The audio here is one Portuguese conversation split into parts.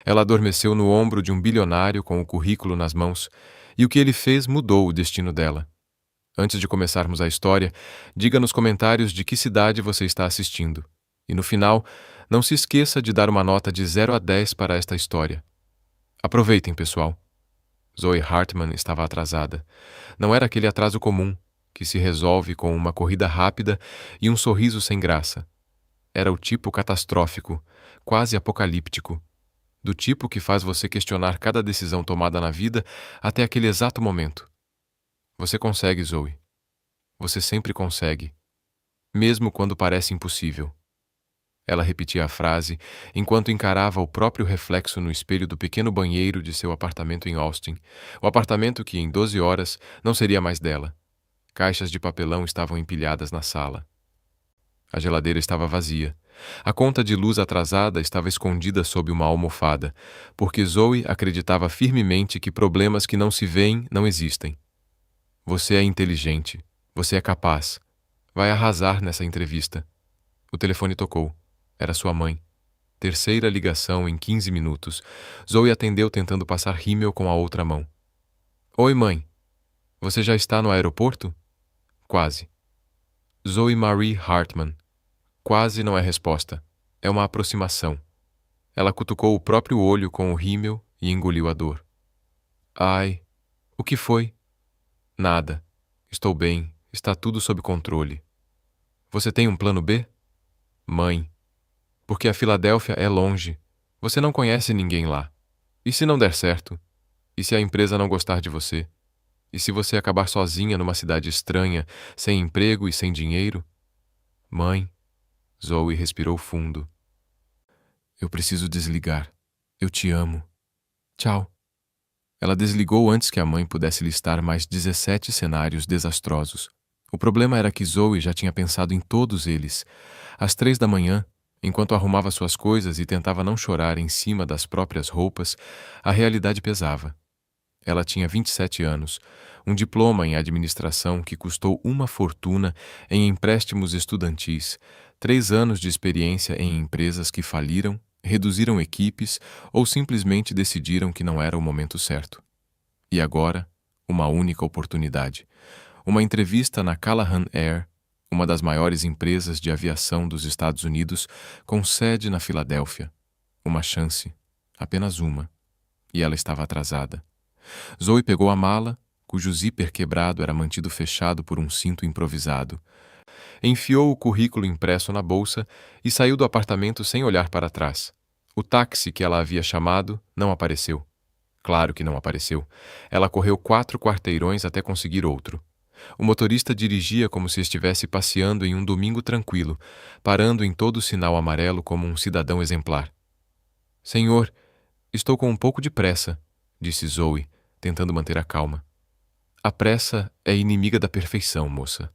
Ela adormeceu no ombro de um bilionário com o currículo nas mãos, e o que ele fez mudou o destino dela. Antes de começarmos a história, diga nos comentários de que cidade você está assistindo. E no final, não se esqueça de dar uma nota de 0 a 10 para esta história. Aproveitem, pessoal. Zoe Hartman estava atrasada. Não era aquele atraso comum, que se resolve com uma corrida rápida e um sorriso sem graça. Era o tipo catastrófico, quase apocalíptico, do tipo que faz você questionar cada decisão tomada na vida até aquele exato momento. Você consegue, Zoe. Você sempre consegue, mesmo quando parece impossível. Ela repetia a frase enquanto encarava o próprio reflexo no espelho do pequeno banheiro de seu apartamento em Austin, o apartamento que, em 12 horas, não seria mais dela. Caixas de papelão estavam empilhadas na sala. A geladeira estava vazia. A conta de luz atrasada estava escondida sob uma almofada, porque Zoe acreditava firmemente que problemas que não se veem não existem. Você é inteligente. Você é capaz. Vai arrasar nessa entrevista. O telefone tocou. Era sua mãe. Terceira ligação em 15 minutos. Zoe atendeu tentando passar rímel com a outra mão. Oi, mãe. Você já está no aeroporto? Quase. Zoe Marie Hartman. Quase não é resposta. É uma aproximação. Ela cutucou o próprio olho com o rímel e engoliu a dor. Ai, o que foi? Nada. Estou bem. Está tudo sob controle. Você tem um plano B? Mãe. Porque a Filadélfia é longe. Você não conhece ninguém lá. E se não der certo? E se a empresa não gostar de você? E se você acabar sozinha numa cidade estranha, sem emprego e sem dinheiro? Mãe. Zoe respirou fundo. Eu preciso desligar. Eu te amo. Tchau. Ela desligou antes que a mãe pudesse listar mais 17 cenários desastrosos. O problema era que Zoe já tinha pensado em todos eles. Às 3 da manhã, enquanto arrumava suas coisas e tentava não chorar em cima das próprias roupas, a realidade pesava. Ela tinha 27 anos, um diploma em administração que custou uma fortuna em empréstimos estudantis, 3 anos de experiência em empresas que faliram, reduziram equipes ou simplesmente decidiram que não era o momento certo. E agora, uma única oportunidade. Uma entrevista na Callahan Air, uma das maiores empresas de aviação dos Estados Unidos, com sede na Filadélfia. Uma chance, apenas uma. E ela estava atrasada. Zoe pegou a mala, cujo zíper quebrado era mantido fechado por um cinto improvisado. Enfiou o currículo impresso na bolsa e saiu do apartamento sem olhar para trás. O táxi que ela havia chamado não apareceu. Claro que não apareceu. Ela correu 4 quarteirões até conseguir outro. O motorista dirigia como se estivesse passeando em um domingo tranquilo, parando em todo o sinal amarelo como um cidadão exemplar. Senhor, estou com um pouco de pressa, disse Zoe, tentando manter a calma. A pressa é inimiga da perfeição, moça.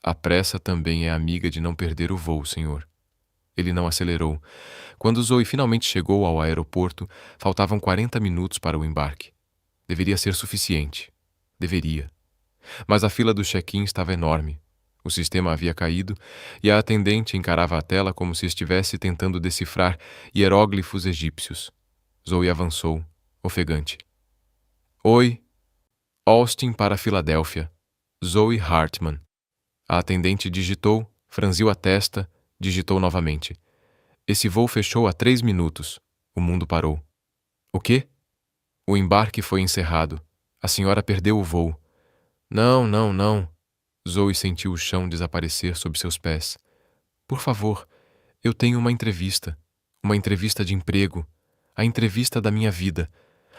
A pressa também é amiga de não perder o voo, senhor. Ele não acelerou. Quando Zoe finalmente chegou ao aeroporto, faltavam 40 minutos para o embarque. Deveria ser suficiente. Deveria. Mas a fila do check-in estava enorme. O sistema havia caído e a atendente encarava a tela como se estivesse tentando decifrar hieróglifos egípcios. Zoe avançou, ofegante. Oi. Austin para Filadélfia. Zoe Hartman. A atendente digitou, franziu a testa, digitou novamente. Esse voo fechou há 3 minutos. O mundo parou. O quê? O embarque foi encerrado. A senhora perdeu o voo. Não, não, não. Zoe sentiu o chão desaparecer sob seus pés. Por favor, eu tenho uma entrevista. Uma entrevista de emprego. A entrevista da minha vida.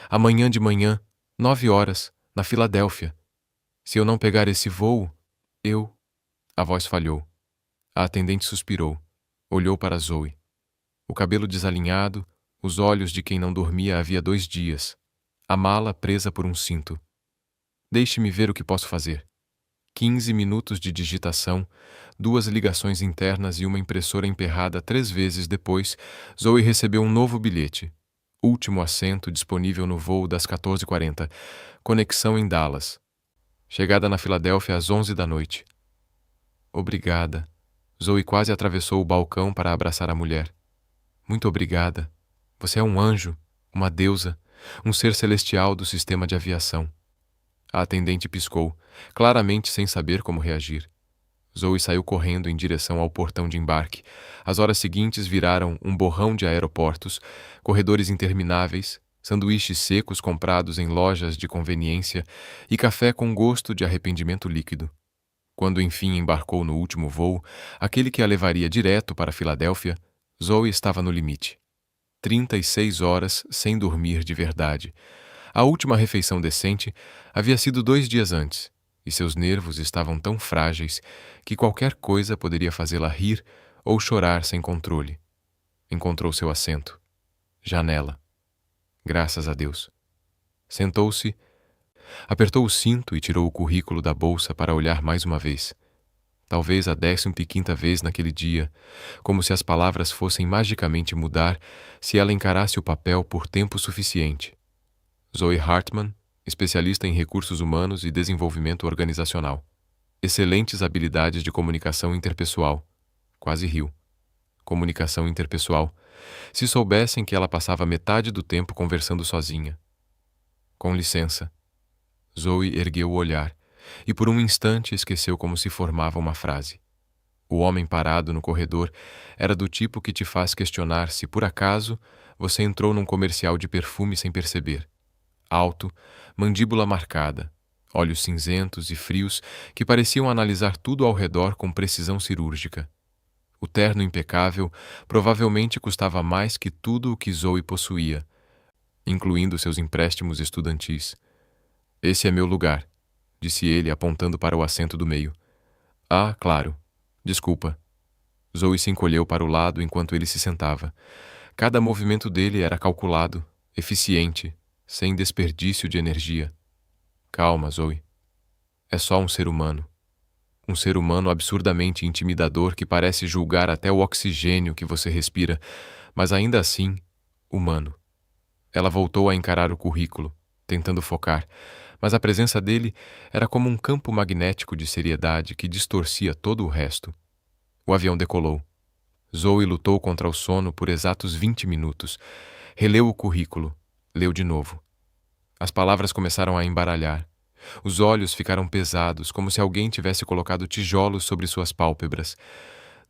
Amanhã de manhã, 9 horas, na Filadélfia. Se eu não pegar esse voo, eu... A voz falhou. A atendente suspirou. Olhou para Zoe. O cabelo desalinhado, os olhos de quem não dormia havia 2 dias. A mala presa por um cinto. Deixe-me ver o que posso fazer. 15 minutos de digitação, 2 ligações internas e uma impressora emperrada 3 vezes depois, Zoe recebeu um novo bilhete. Último assento disponível no voo das 14h40. Conexão em Dallas. Chegada na Filadélfia às 11 da noite. Obrigada. Zoe quase atravessou o balcão para abraçar a mulher. Muito obrigada. Você é um anjo, uma deusa, um ser celestial do sistema de aviação. A atendente piscou, claramente sem saber como reagir. Zoe saiu correndo em direção ao portão de embarque. As horas seguintes viraram um borrão de aeroportos, corredores intermináveis, sanduíches secos comprados em lojas de conveniência e café com gosto de arrependimento líquido. Quando enfim embarcou no último voo, aquele que a levaria direto para Filadélfia, Zoe estava no limite. 36 horas sem dormir de verdade. A última refeição decente havia sido 2 dias antes, e seus nervos estavam tão frágeis que qualquer coisa poderia fazê-la rir ou chorar sem controle. Encontrou seu assento. Janela. Graças a Deus. Sentou-se, apertou o cinto e tirou o currículo da bolsa para olhar mais uma vez. Talvez a 15ª vez naquele dia, como se as palavras fossem magicamente mudar se ela encarasse o papel por tempo suficiente. Zoe Hartman, especialista em recursos humanos e desenvolvimento organizacional. Excelentes habilidades de comunicação interpessoal. Quase riu. Comunicação interpessoal. Se soubessem que ela passava metade do tempo conversando sozinha. Com licença. Zoe ergueu o olhar e por um instante esqueceu como se formava uma frase. O homem parado no corredor era do tipo que te faz questionar se, por acaso, você entrou num comercial de perfume sem perceber. Alto, mandíbula marcada, olhos cinzentos e frios que pareciam analisar tudo ao redor com precisão cirúrgica. O terno impecável provavelmente custava mais que tudo o que Zoe possuía, incluindo seus empréstimos estudantis. Esse é meu lugar, disse ele apontando para o assento do meio. Ah, claro. Desculpa. Zoe se encolheu para o lado enquanto ele se sentava. Cada movimento dele era calculado, eficiente, sem desperdício de energia. Calma, Zoe. É só um ser humano. Um ser humano absurdamente intimidador que parece julgar até o oxigênio que você respira, mas ainda assim, humano. Ela voltou a encarar o currículo, tentando focar, mas a presença dele era como um campo magnético de seriedade que distorcia todo o resto. O avião decolou. Zoe lutou contra o sono por exatos 20 minutos. Releu o currículo. Leu de novo. As palavras começaram a embaralhar. Os olhos ficaram pesados, como se alguém tivesse colocado tijolos sobre suas pálpebras.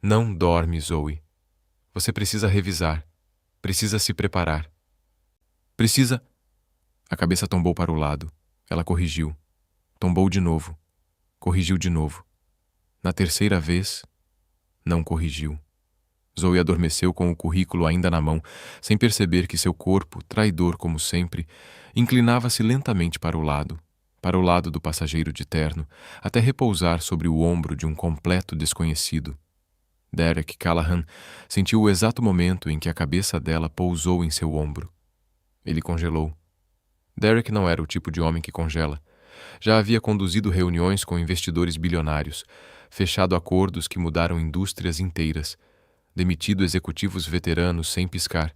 Não dorme, Zoe. Você precisa revisar. Precisa se preparar. Precisa... A cabeça tombou para o lado. Ela corrigiu. Tombou de novo. Corrigiu de novo. Na terceira vez, não corrigiu. Zoe adormeceu com o currículo ainda na mão, sem perceber que seu corpo, traidor como sempre, inclinava-se lentamente para o lado do passageiro de terno, até repousar sobre o ombro de um completo desconhecido. Derek Callahan sentiu o exato momento em que a cabeça dela pousou em seu ombro. Ele congelou. Derek não era o tipo de homem que congela. Já havia conduzido reuniões com investidores bilionários, fechado acordos que mudaram indústrias inteiras, demitido executivos veteranos sem piscar.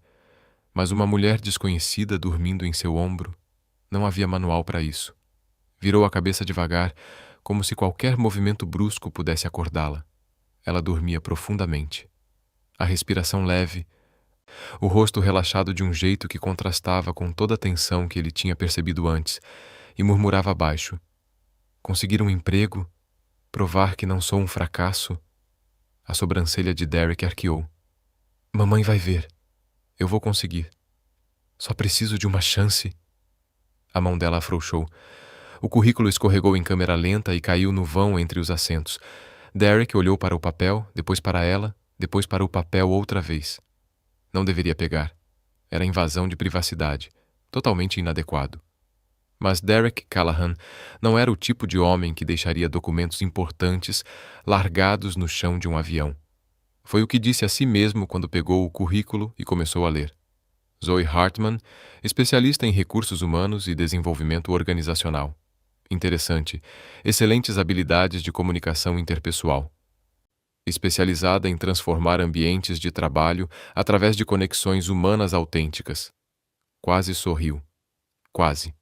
Mas uma mulher desconhecida dormindo em seu ombro, não havia manual para isso. Virou a cabeça devagar, como se qualquer movimento brusco pudesse acordá-la. Ela dormia profundamente. A respiração leve, o rosto relaxado de um jeito que contrastava com toda a tensão que ele tinha percebido antes, e murmurava baixo. Conseguir um emprego? Provar que não sou um fracasso? A sobrancelha de Derek arqueou. Mamãe vai ver. Eu vou conseguir. Só preciso de uma chance. A mão dela afrouxou. O currículo escorregou em câmera lenta e caiu no vão entre os assentos. Derek olhou para o papel, depois para ela, depois para o papel outra vez. Não deveria pegar. Era invasão de privacidade, totalmente inadequado. Mas Derek Callahan não era o tipo de homem que deixaria documentos importantes largados no chão de um avião. Foi o que disse a si mesmo quando pegou o currículo e começou a ler. Zoe Hartman, especialista em recursos humanos e desenvolvimento organizacional. Interessante, excelentes habilidades de comunicação interpessoal. Especializada em transformar ambientes de trabalho através de conexões humanas autênticas. Quase sorriu. Quase.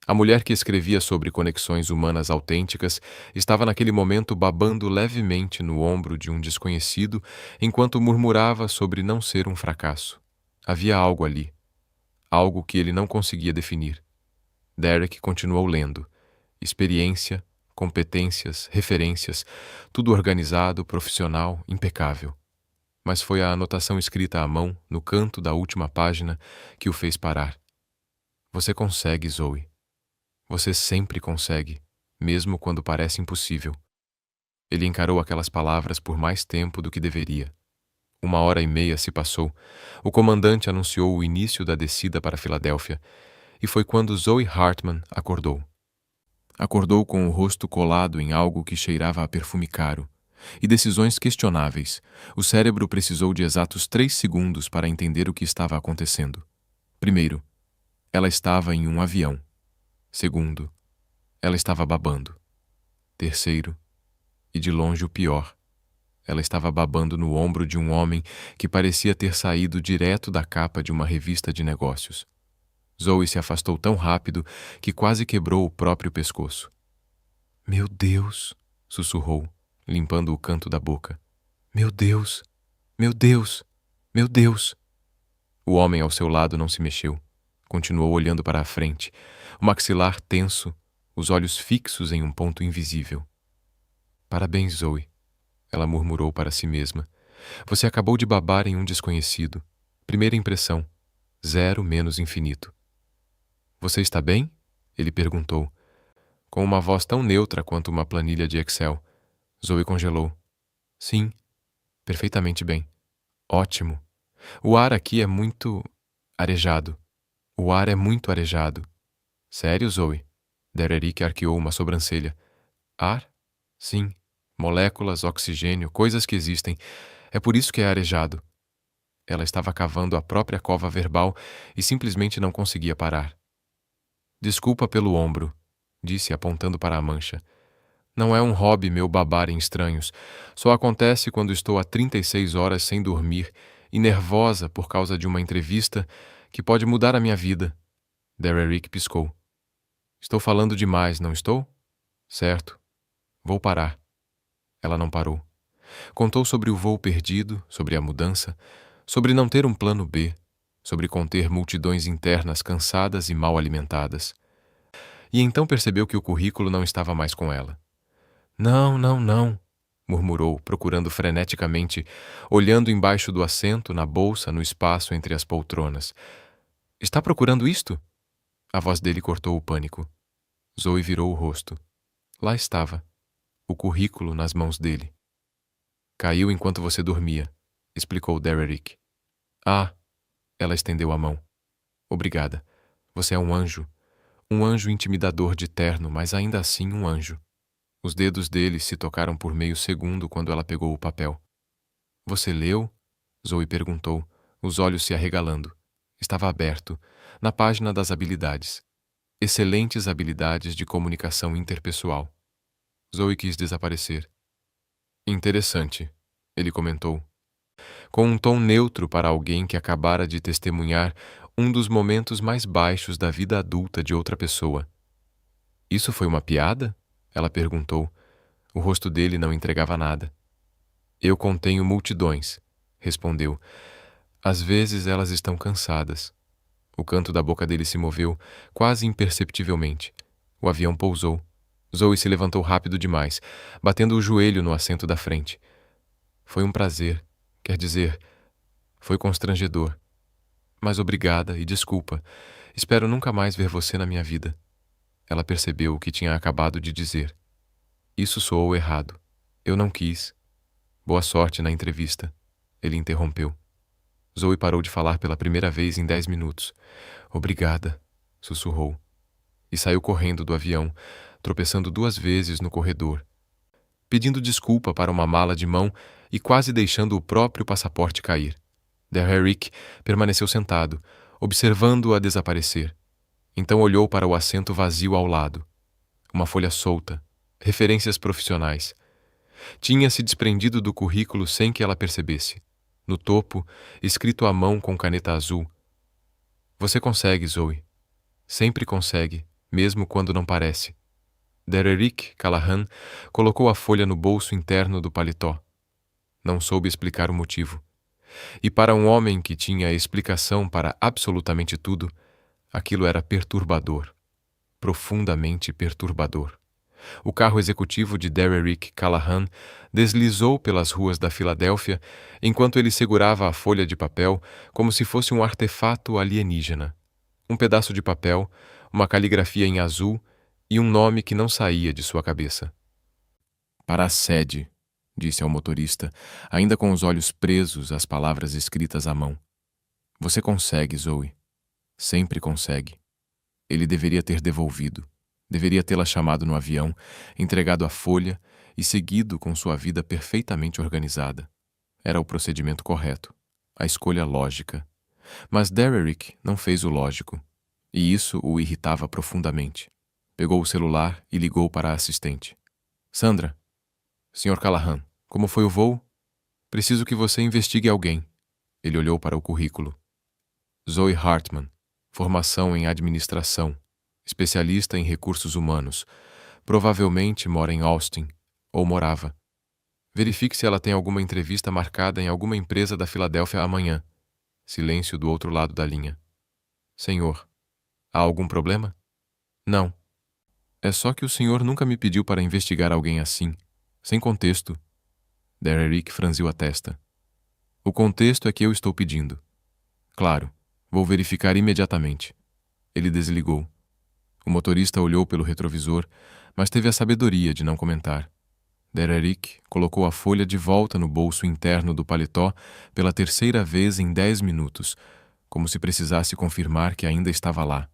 A mulher que escrevia sobre conexões humanas autênticas estava naquele momento babando levemente no ombro de um desconhecido enquanto murmurava sobre não ser um fracasso. Havia algo ali, algo que ele não conseguia definir. Derek continuou lendo. Experiência, competências, referências, tudo organizado, profissional, impecável. Mas foi a anotação escrita à mão, no canto da última página, que o fez parar. Você consegue, Zoe. Você sempre consegue, mesmo quando parece impossível. Ele encarou aquelas palavras por mais tempo do que deveria. 1 hora e meia se passou. O comandante anunciou o início da descida para Filadélfia, e foi quando Zoe Hartman acordou. Acordou com o rosto colado em algo que cheirava a perfume caro. E decisões questionáveis. O cérebro precisou de exatos 3 segundos para entender o que estava acontecendo. Primeiro, ela estava em um avião. Segundo, ela estava babando. Terceiro, e de longe o pior, ela estava babando no ombro de um homem que parecia ter saído direto da capa de uma revista de negócios. Zoe se afastou tão rápido que quase quebrou o próprio pescoço. Meu Deus! Sussurrou, limpando o canto da boca. Meu Deus! Meu Deus! Meu Deus! O homem ao seu lado não se mexeu. Continuou olhando para a frente, o maxilar tenso, os olhos fixos em um ponto invisível. Parabéns, Zoe, ela murmurou para si mesma. Você acabou de babar em um desconhecido. Primeira impressão, 0 menos infinito. Você está bem? Ele perguntou, com uma voz tão neutra quanto uma planilha de Excel. Zoe congelou. Sim, perfeitamente bem. Ótimo. O ar aqui é muito arejado. O ar é muito arejado. Sério, Zoe? Dererick arqueou uma sobrancelha. Ar? Sim. Moléculas, oxigênio, coisas que existem. É por isso que é arejado. Ela estava cavando a própria cova verbal e simplesmente não conseguia parar. Desculpa pelo ombro, disse apontando para a mancha. Não é um hobby meu babar em estranhos. Só acontece quando estou há 36 horas sem dormir e nervosa por causa de uma entrevista que pode mudar a minha vida. Dererick piscou. Estou falando demais, não estou? Certo. Vou parar. Ela não parou. Contou sobre o voo perdido, sobre a mudança, sobre não ter um plano B, sobre conter multidões internas cansadas e mal alimentadas. E então percebeu que o currículo não estava mais com ela. Não, não, não, murmurou, procurando freneticamente, olhando embaixo do assento, na bolsa, no espaço entre as poltronas. Está procurando isto? A voz dele cortou o pânico. Zoe virou o rosto. Lá estava, o currículo nas mãos dele. Caiu enquanto você dormia, explicou Dererick. Ah, ela estendeu a mão. Obrigada. Você é um anjo intimidador de terno, mas ainda assim um anjo. Os dedos dele se tocaram por meio segundo quando ela pegou o papel. Você leu? Zoe perguntou, os olhos se arregalando. Estava aberto, na página das habilidades. Excelentes habilidades de comunicação interpessoal. Zoe quis desaparecer. Interessante, ele comentou, com um tom neutro para alguém que acabara de testemunhar um dos momentos mais baixos da vida adulta de outra pessoa. Isso foi uma piada? Ela perguntou. O rosto dele não entregava nada. Eu contenho multidões, respondeu. Às vezes elas estão cansadas. O canto da boca dele se moveu, quase imperceptivelmente. O avião pousou. Zoe se levantou rápido demais, batendo o joelho no assento da frente. Foi um prazer, quer dizer, foi constrangedor. Mas obrigada e desculpa. Espero nunca mais ver você na minha vida. Ela percebeu o que tinha acabado de dizer. Isso soou errado. Eu não quis. Boa sorte na entrevista. Ele interrompeu. Zoe parou de falar pela primeira vez em 10 minutos. Obrigada, sussurrou. E saiu correndo do avião, tropeçando 2 vezes no corredor, pedindo desculpa para uma mala de mão e quase deixando o próprio passaporte cair. Dererick permaneceu sentado, observando-a desaparecer. Então olhou para o assento vazio ao lado. Uma folha solta, referências profissionais. Tinha se desprendido do currículo sem que ela percebesse. No topo, escrito à mão com caneta azul. Você consegue, Zoe. Sempre consegue, mesmo quando não parece. Dererick Callahan colocou a folha no bolso interno do paletó. Não soube explicar o motivo. E para um homem que tinha explicação para absolutamente tudo, aquilo era perturbador, profundamente perturbador. O carro executivo de Derrick Callahan deslizou pelas ruas da Filadélfia enquanto ele segurava a folha de papel como se fosse um artefato alienígena. Um pedaço de papel, uma caligrafia em azul e um nome que não saía de sua cabeça. Para a sede, disse ao motorista, ainda com os olhos presos às palavras escritas à mão. Você consegue, Zoe. Sempre consegue. Ele deveria ter devolvido. Deveria tê-la chamado no avião, entregado a folha e seguido com sua vida perfeitamente organizada. Era o procedimento correto, a escolha lógica. Mas Derrick não fez o lógico, e isso o irritava profundamente. Pegou o celular e ligou para a assistente. Sandra, Sr. Callahan, como foi o voo? Preciso que você investigue alguém. Ele olhou para o currículo. Zoe Hartman, formação em administração, especialista em recursos humanos. Provavelmente mora em Austin, ou morava. Verifique se ela tem alguma entrevista marcada em alguma empresa da Filadélfia amanhã. Silêncio do outro lado da linha. Senhor, há algum problema? Não. É só que o senhor nunca me pediu para investigar alguém assim, sem contexto. Derrick franziu a testa. O contexto é que eu estou pedindo. Claro, vou verificar imediatamente. Ele desligou. O motorista olhou pelo retrovisor, mas teve a sabedoria de não comentar. Derrick colocou a folha de volta no bolso interno do paletó pela terceira vez em 10 minutos, como se precisasse confirmar que ainda estava lá.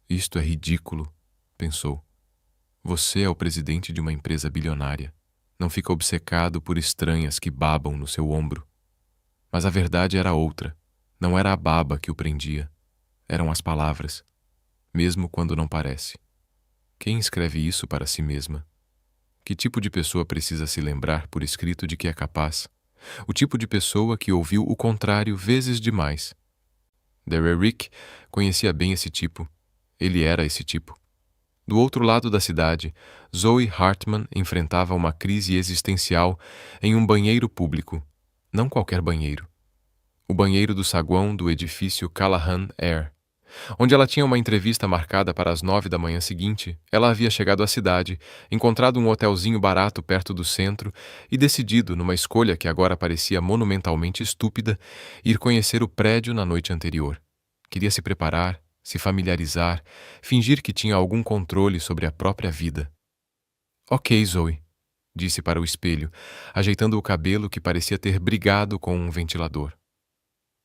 Isto é ridículo, pensou. Você é o presidente de uma empresa bilionária. Não fica obcecado por estranhas que babam no seu ombro. Mas a verdade era outra. Não era a baba que o prendia. Eram as palavras. Mesmo quando não parece. Quem escreve isso para si mesma? Que tipo de pessoa precisa se lembrar por escrito de que é capaz? O tipo de pessoa que ouviu o contrário vezes demais. Derrick conhecia bem esse tipo. Ele era esse tipo. Do outro lado da cidade, Zoe Hartman enfrentava uma crise existencial em um banheiro público. Não qualquer banheiro. O banheiro do saguão do edifício Callahan Air. Onde ela tinha uma entrevista marcada para as 9 da manhã seguinte, ela havia chegado à cidade, encontrado um hotelzinho barato perto do centro e decidido, numa escolha que agora parecia monumentalmente estúpida, ir conhecer o prédio na noite anterior. Queria se preparar, se familiarizar, fingir que tinha algum controle sobre a própria vida. Ok, Zoe, disse para o espelho, ajeitando o cabelo que parecia ter brigado com um ventilador.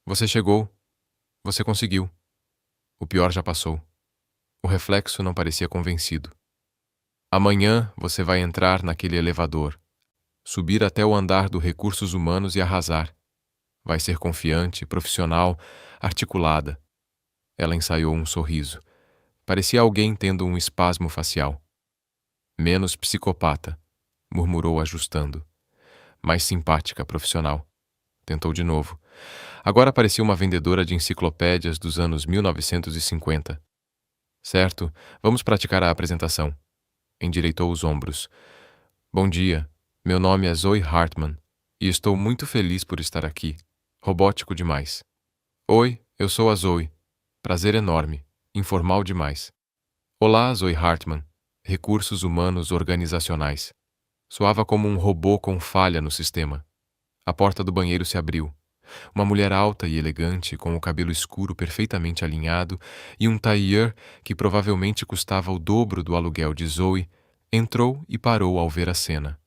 Você chegou. Você conseguiu. O pior já passou. O reflexo não parecia convencido. Amanhã você vai entrar naquele elevador, subir até o andar do Recursos Humanos e arrasar. Vai ser confiante, profissional, articulada. Ela ensaiou um sorriso. Parecia alguém tendo um espasmo facial. Menos psicopata, murmurou ajustando. Mais simpática, profissional. Tentou de novo. Agora parecia uma vendedora de enciclopédias dos anos 1950. Certo, vamos praticar a apresentação. Endireitou os ombros. Bom dia, meu nome é Zoe Hartman e estou muito feliz por estar aqui. Robótico demais. Oi, eu sou a Zoe. Prazer enorme. Informal demais. Olá, Zoe Hartman. Recursos Humanos Organizacionais. Soava como um robô com falha no sistema. A porta do banheiro se abriu. Uma mulher alta e elegante, com o cabelo escuro perfeitamente alinhado e um tailleur que provavelmente custava o dobro do aluguel de Zoe, entrou e parou ao ver a cena.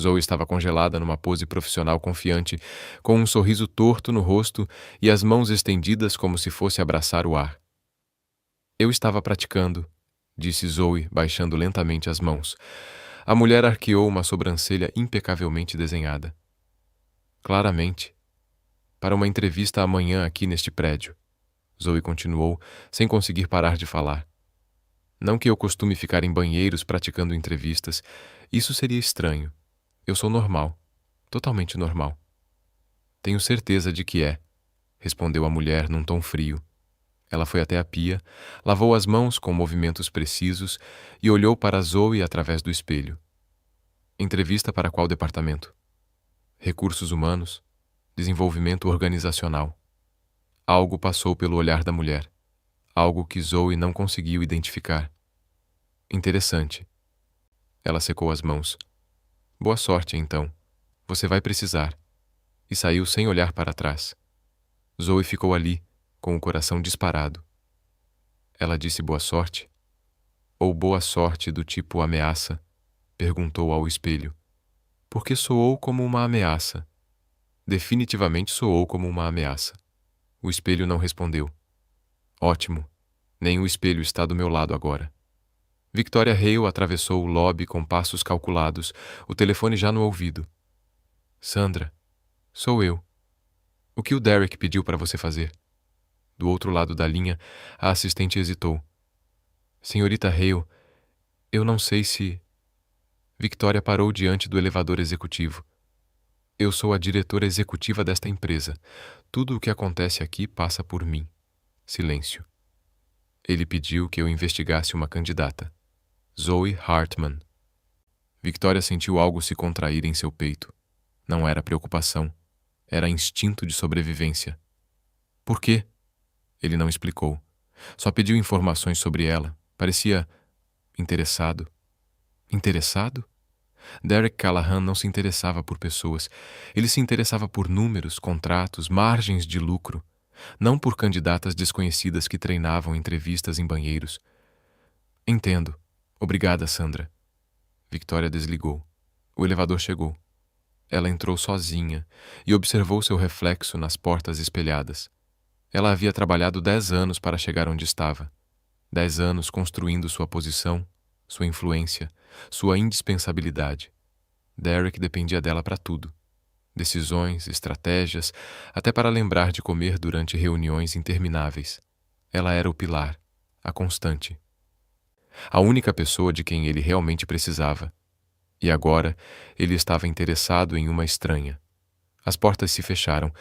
Zoe estava congelada numa pose profissional confiante, com um sorriso torto no rosto e as mãos estendidas como se fosse abraçar o ar. Eu estava praticando, disse Zoe, baixando lentamente as mãos. A mulher arqueou uma sobrancelha impecavelmente desenhada. Claramente. Para uma entrevista amanhã aqui neste prédio. Zoe continuou, sem conseguir parar de falar. Não que eu costume ficar em banheiros praticando entrevistas. Isso seria estranho. Eu sou normal. Totalmente normal. Tenho certeza de que é, respondeu a mulher num tom frio. Ela foi até a pia, lavou as mãos com movimentos precisos e olhou para Zoe através do espelho. Entrevista para qual departamento? Recursos Humanos? desenvolvimento organizacional. Algo passou pelo olhar da mulher. Algo que Zoe não conseguiu identificar. Interessante. Ela secou as mãos. Boa sorte, então. Você vai precisar. E saiu sem olhar para trás. Zoe ficou ali, com o coração disparado. Ela disse boa sorte? Ou boa sorte do tipo ameaça? Perguntou ao espelho. Porque soou como uma ameaça. Definitivamente soou como uma ameaça. O espelho não respondeu. Ótimo. Nem o espelho está do meu lado agora. Victoria Hale atravessou o lobby com passos calculados, o telefone já no ouvido. Sandra, sou eu. O que o Derek pediu para você fazer? Do outro lado da linha, a assistente hesitou. Senhorita Hale, eu não sei se... Victoria parou diante do elevador executivo. Eu sou a diretora executiva desta empresa. Tudo o que acontece aqui passa por mim. Silêncio. Ele pediu que eu investigasse uma candidata. Zoe Hartman. Victoria sentiu algo se contrair em seu peito. Não era preocupação. Era instinto de sobrevivência. Por quê? Ele não explicou. Só pediu informações sobre ela. Parecia interessado. Interessado? Derek Callahan não se interessava por pessoas. Ele se interessava por números, contratos, margens de lucro. Não por candidatas desconhecidas que treinavam entrevistas em banheiros. Entendo. Obrigada, Sandra. Victoria desligou. O elevador chegou. Ela entrou sozinha e observou seu reflexo nas portas espelhadas. Ela havia trabalhado 10 anos para chegar onde estava. 10 anos construindo sua posição, sua influência, sua indispensabilidade. Derek dependia dela para tudo. Decisões, estratégias, até para lembrar de comer durante reuniões intermináveis. Ela era o pilar, a constante. A única pessoa de quem ele realmente precisava. E agora, ele estava interessado em uma estranha. As portas se fecharam.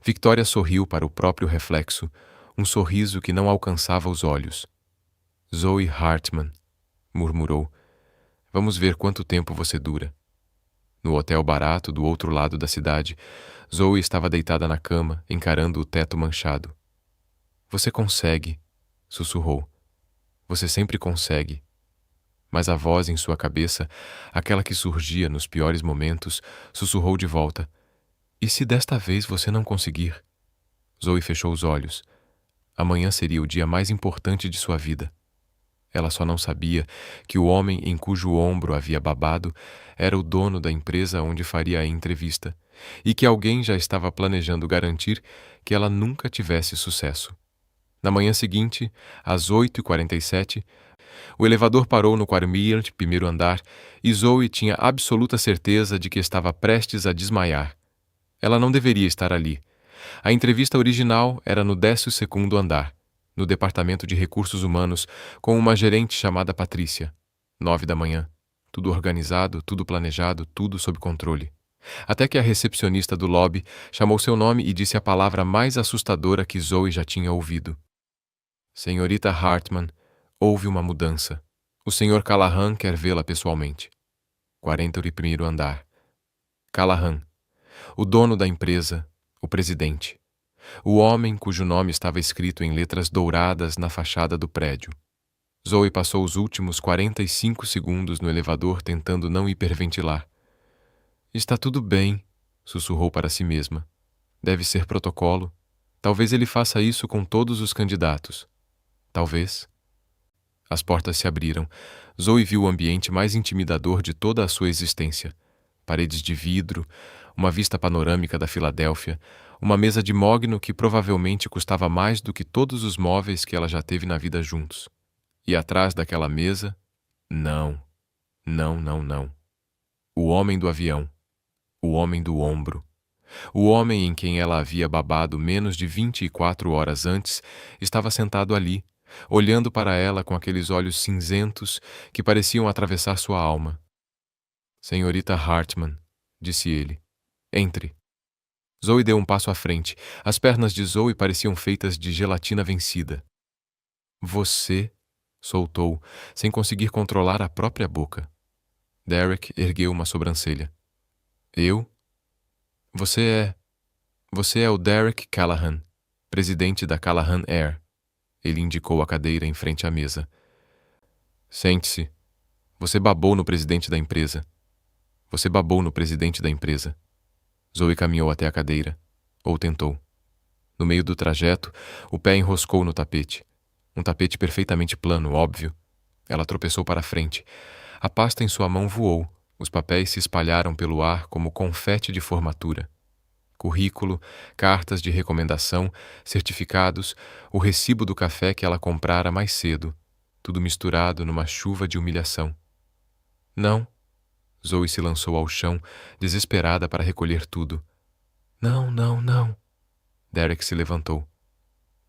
Victoria sorriu para o próprio reflexo, um sorriso que não alcançava os olhos. Zoe Hartman, murmurou. Vamos ver quanto tempo você dura. No hotel barato do outro lado da cidade, Zoe estava deitada na cama, encarando o teto manchado. Você consegue, sussurrou. Você sempre consegue. Mas a voz em sua cabeça, aquela que surgia nos piores momentos, sussurrou de volta. E se desta vez você não conseguir? Zoe fechou os olhos. Amanhã seria o dia mais importante de sua vida. Ela só não sabia que o homem em cujo ombro havia babado era o dono da empresa onde faria a entrevista e que alguém já estava planejando garantir que ela nunca tivesse sucesso. Na manhã seguinte, às 8h47, o elevador parou no 41º andar e Zoe tinha absoluta certeza de que estava prestes a desmaiar. Ela não deveria estar ali. A entrevista original era no 12º andar, no departamento de recursos humanos, com uma gerente chamada Patrícia. 9 da manhã. Tudo organizado, tudo planejado, tudo sob controle. Até que a recepcionista do lobby chamou seu nome e disse a palavra mais assustadora que Zoe já tinha ouvido. Senhorita Hartman, houve uma mudança. O Sr. Callahan quer vê-la pessoalmente. 41º andar. Callahan. O dono da empresa, o presidente. O homem cujo nome estava escrito em letras douradas na fachada do prédio. Zoe passou os últimos 45 segundos no elevador tentando não hiperventilar. Está tudo bem, sussurrou para si mesma. Deve ser protocolo. Talvez ele faça isso com todos os candidatos. Talvez. As portas se abriram. Zoe viu o ambiente mais intimidador de toda a sua existência. Paredes de vidro, uma vista panorâmica da Filadélfia, uma mesa de mogno que provavelmente custava mais do que todos os móveis que ela já teve na vida juntos. E atrás daquela mesa, não. O homem do avião. O homem do ombro. O homem em quem ela havia babado menos de 24 horas antes estava sentado ali, olhando para ela com aqueles olhos cinzentos que pareciam atravessar sua alma. Senhorita Hartman, disse ele. Entre. Zoe deu um passo à frente. As pernas de Zoe pareciam feitas de gelatina vencida. Você, soltou, sem conseguir controlar a própria boca. Derek ergueu uma sobrancelha. Eu? Você é... Você é o Derek Callahan, presidente da Callahan Air. Ele indicou a cadeira em frente à mesa. Sente-se. Você babou no presidente da empresa. Você babou no presidente da empresa. Zoe caminhou até a cadeira. Ou tentou. No meio do trajeto, o pé enroscou no tapete. Um tapete perfeitamente plano, óbvio. Ela tropeçou para a frente. A pasta em sua mão voou. Os papéis se espalharam pelo ar como confete de formatura. Currículo, cartas de recomendação, certificados, o recibo do café que ela comprara mais cedo, tudo misturado numa chuva de humilhação. Não. Zoe se lançou ao chão, desesperada para recolher tudo. Não, não, não. Derek se levantou.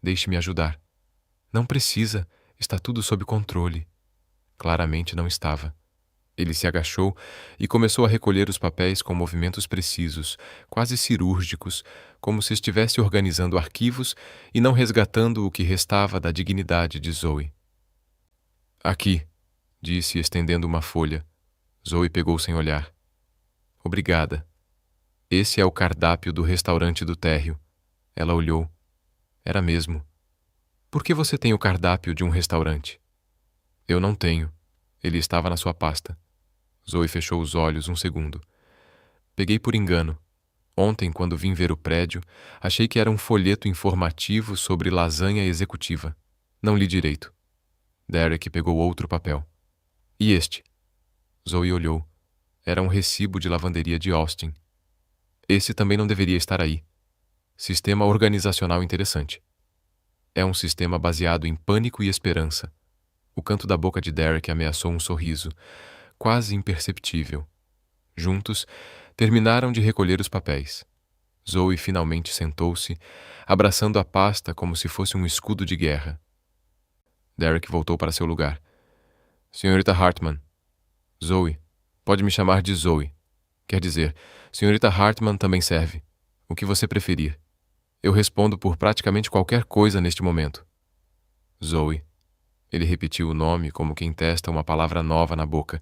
Deixe-me ajudar. Não precisa, está tudo sob controle. Claramente não estava. Ele se agachou e começou a recolher os papéis com movimentos precisos, quase cirúrgicos, como se estivesse organizando arquivos e não resgatando o que restava da dignidade de Zoe. Aqui, disse, estendendo uma folha. Zoe pegou sem olhar. Obrigada. Esse é o cardápio do restaurante do térreo. Ela olhou. Era mesmo. Por que você tem o cardápio de um restaurante? Eu não tenho. Ele estava na sua pasta. Zoe fechou os olhos um segundo. Peguei por engano. Ontem, quando vim ver o prédio, achei que era um folheto informativo sobre lasanha executiva. Não li direito. Derek pegou outro papel. E este? Zoe olhou. Era um recibo de lavanderia de Austin. Esse também não deveria estar aí. Sistema organizacional interessante. É um sistema baseado em pânico e esperança. O canto da boca de Derek ameaçou um sorriso, quase imperceptível. Juntos, terminaram de recolher os papéis. Zoe finalmente sentou-se, abraçando a pasta como se fosse um escudo de guerra. Derek voltou para seu lugar. Senhorita Hartman. Zoe. Pode me chamar de Zoe. Quer dizer, Senhorita Hartman também serve. O que você preferir. Eu respondo por praticamente qualquer coisa neste momento. Zoe. Ele repetiu o nome como quem testa uma palavra nova na boca.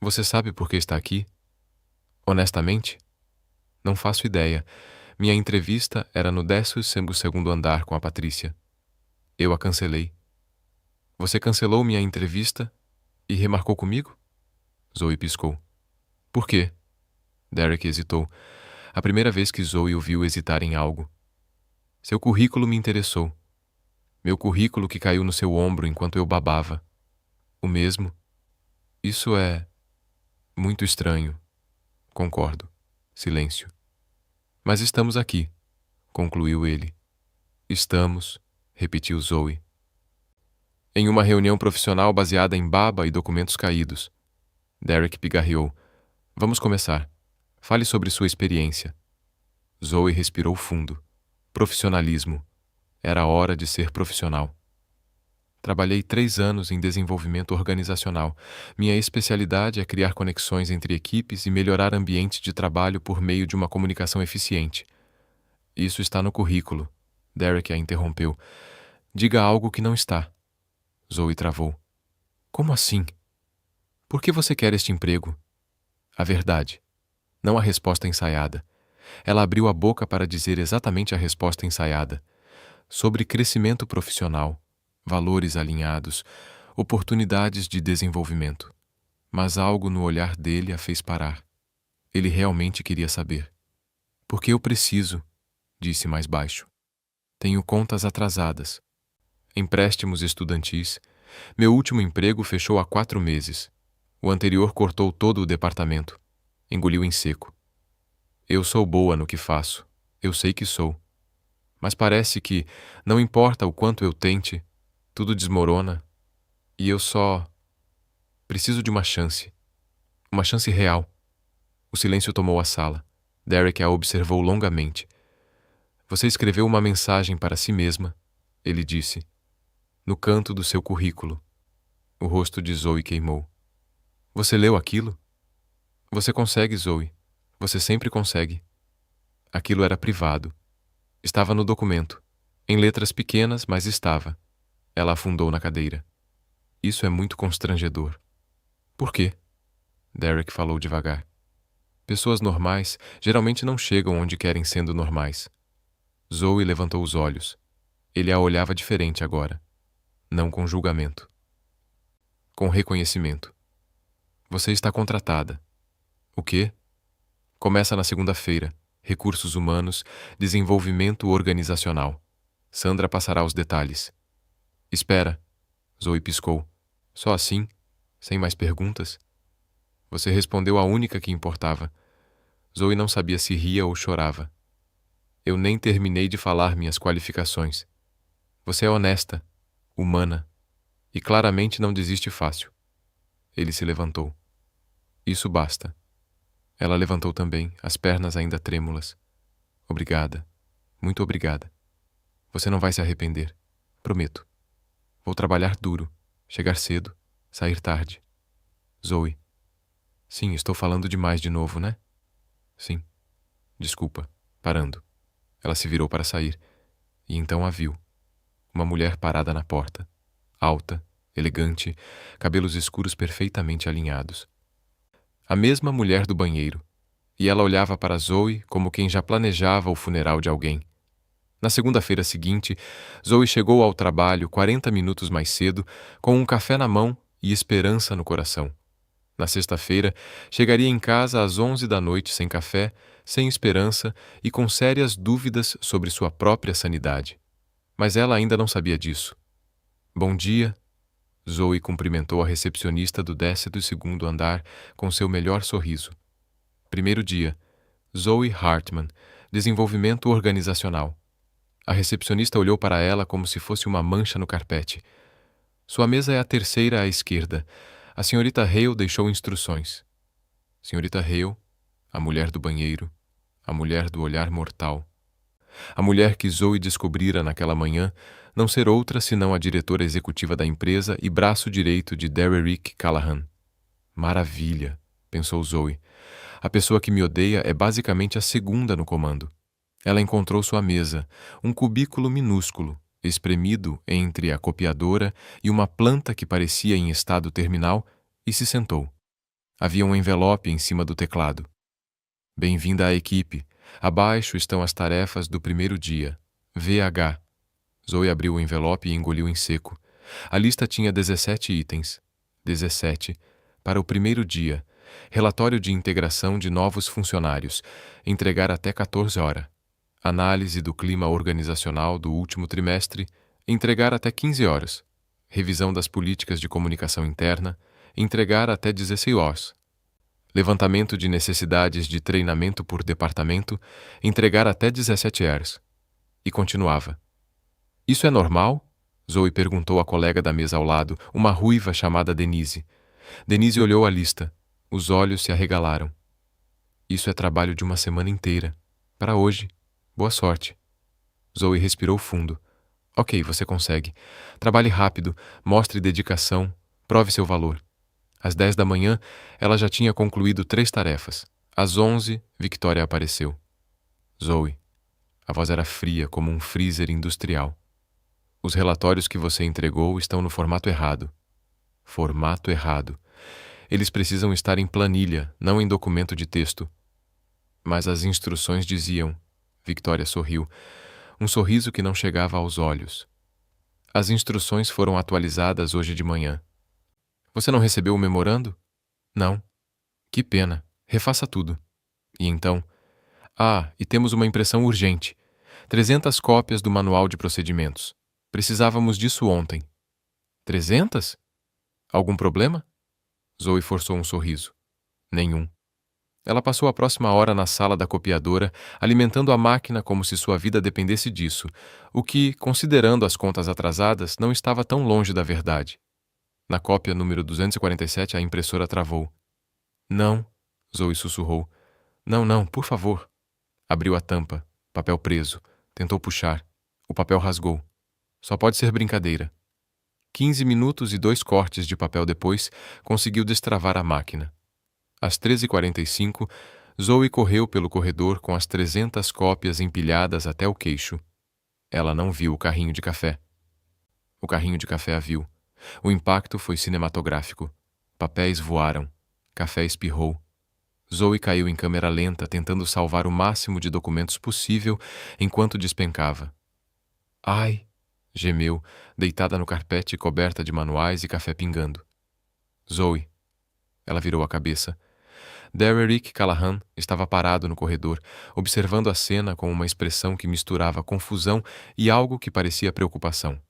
Você sabe por que está aqui? Honestamente? Não faço ideia. Minha entrevista era no 12º andar com a Patrícia. Eu a cancelei. Você cancelou minha entrevista e remarcou comigo? Zoe piscou. Por quê? Derek hesitou. A primeira vez que Zoe o viu hesitar em algo. Seu currículo me interessou. Meu currículo que caiu no seu ombro enquanto eu babava. O mesmo. Isso é muito estranho. Concordo. Silêncio. Mas estamos aqui, concluiu ele. Estamos, repetiu Zoe. Em uma reunião profissional baseada em baba e documentos caídos. Derek pigarreou. Vamos começar. Fale sobre sua experiência. Zoe respirou fundo. Profissionalismo. Era hora de ser profissional. Trabalhei 3 anos em desenvolvimento organizacional. Minha especialidade é criar conexões entre equipes e melhorar ambientes de trabalho por meio de uma comunicação eficiente. Isso está no currículo. Derek a interrompeu. Diga algo que não está. Zoe travou. Como assim? Por que você quer este emprego? A verdade. Não a resposta ensaiada. Ela abriu a boca para dizer exatamente a resposta ensaiada. Sobre crescimento profissional, valores alinhados, oportunidades de desenvolvimento. Mas algo no olhar dele a fez parar. Ele realmente queria saber. Porque eu preciso, disse mais baixo. Tenho contas atrasadas. Empréstimos estudantis. Meu último emprego fechou há 4 meses. O anterior cortou todo o departamento. Engoliu em seco. Eu sou boa no que faço. Eu sei que sou. Mas parece que, não importa o quanto eu tente, tudo desmorona. E eu só preciso de uma chance. Uma chance real. O silêncio tomou a sala. Derek a observou longamente. Você escreveu uma mensagem para si mesma, ele disse. No canto do seu currículo. O rosto de Zoe queimou. Você leu aquilo? Você consegue, Zoe. Você sempre consegue. Aquilo era privado. Estava no documento. Em letras pequenas, mas estava. Ela afundou na cadeira. Isso é muito constrangedor. Por quê? Derek falou devagar. Pessoas normais geralmente não chegam onde querem sendo normais. Zoe levantou os olhos. Ele a olhava diferente agora. Não com julgamento. Com reconhecimento. Você está contratada. O quê? Começa na segunda-feira. Recursos humanos, desenvolvimento organizacional. Sandra passará os detalhes. Espera. Zoe piscou. Só assim? Sem mais perguntas? Você respondeu a única que importava. Zoe não sabia se ria ou chorava. Eu nem terminei de falar minhas qualificações. Você é honesta, humana, e claramente não desiste fácil. Ele se levantou. Isso basta. Ela levantou também, as pernas ainda trêmulas. Obrigada. Muito obrigada. Você não vai se arrepender. Prometo. Vou trabalhar duro, chegar cedo, sair tarde. Zoe. Sim, estou falando demais de novo, né? Sim. Desculpa. Parando. Ela se virou para sair, e então a viu. Uma mulher parada na porta. Alta, elegante, cabelos escuros perfeitamente alinhados. A mesma mulher do banheiro, e ela olhava para Zoe como quem já planejava o funeral de alguém. Na segunda-feira seguinte, Zoe chegou ao trabalho 40 minutos mais cedo, com um café na mão e esperança no coração. Na sexta-feira, chegaria em casa às 11 da noite sem café, sem esperança e com sérias dúvidas sobre sua própria sanidade. Mas ela ainda não sabia disso. Bom dia. Zoe cumprimentou a recepcionista do 12º andar com seu melhor sorriso. Primeiro dia. Zoe Hartman, desenvolvimento organizacional. A recepcionista olhou para ela como se fosse uma mancha no carpete. Sua mesa é a terceira à esquerda. A senhorita Hale deixou instruções. Senhorita Hale, a mulher do banheiro, a mulher do olhar mortal. A mulher que Zoe descobrira naquela manhã não ser outra senão a diretora executiva da empresa e braço direito de Derrick Callahan. Maravilha, pensou Zoe. A pessoa que me odeia é basicamente a segunda no comando. Ela encontrou sua mesa, um cubículo minúsculo, espremido entre a copiadora e uma planta que parecia em estado terminal, e se sentou. Havia um envelope em cima do teclado. Bem-vinda à equipe. Abaixo estão as tarefas do primeiro dia. VH. Zoe abriu o envelope e engoliu em seco. A lista tinha 17 itens. 17. Para o primeiro dia. Relatório de integração de novos funcionários. Entregar até 14 horas. Análise do clima organizacional do último trimestre. Entregar até 15 horas. Revisão das políticas de comunicação interna. Entregar até 16 horas. Levantamento de necessidades de treinamento por departamento. Entregar até 17 horas. E continuava. Isso é normal? Zoe perguntou à colega da mesa ao lado, uma ruiva chamada Denise. Denise olhou a lista. Os olhos se arregalaram. Isso é trabalho de uma semana inteira. Para hoje. Boa sorte. Zoe respirou fundo. Ok, você consegue. Trabalhe rápido, mostre dedicação, prove seu valor. Às 10 da manhã, ela já tinha concluído 3 tarefas. Às 11, Victoria apareceu. Zoe. A voz era fria, como um freezer industrial. Os relatórios que você entregou estão no formato errado. Formato errado. Eles precisam estar em planilha, não em documento de texto. Mas as instruções diziam... Victoria sorriu. Um sorriso que não chegava aos olhos. As instruções foram atualizadas hoje de manhã. Você não recebeu o memorando? Não. Que pena. Refaça tudo. E então... e temos uma impressão urgente. 300 cópias do manual de procedimentos. Precisávamos disso ontem. 300? Algum problema? Zoe forçou um sorriso. Nenhum. Ela passou a próxima hora na sala da copiadora, alimentando a máquina como se sua vida dependesse disso, o que, considerando as contas atrasadas, não estava tão longe da verdade. Na cópia número 247, a impressora travou. Não, Zoe sussurrou. Não, por favor. Abriu a tampa. Papel preso. Tentou puxar. O papel rasgou. Só pode ser brincadeira. 15 minutos e 2 cortes de papel depois, conseguiu destravar a máquina. Às 13h45, Zoe correu pelo corredor com as 300 cópias empilhadas até o queixo. Ela não viu o carrinho de café. O carrinho de café a viu. O impacto foi cinematográfico. Papéis voaram. Café espirrou. Zoe caiu em câmera lenta, tentando salvar o máximo de documentos possível enquanto despencava. Ai! Gemeu, deitada no carpete coberta de manuais e café pingando. Zoe. Ela virou a cabeça. Derrick Callahan estava parado no corredor, observando a cena com uma expressão que misturava confusão e algo que parecia preocupação.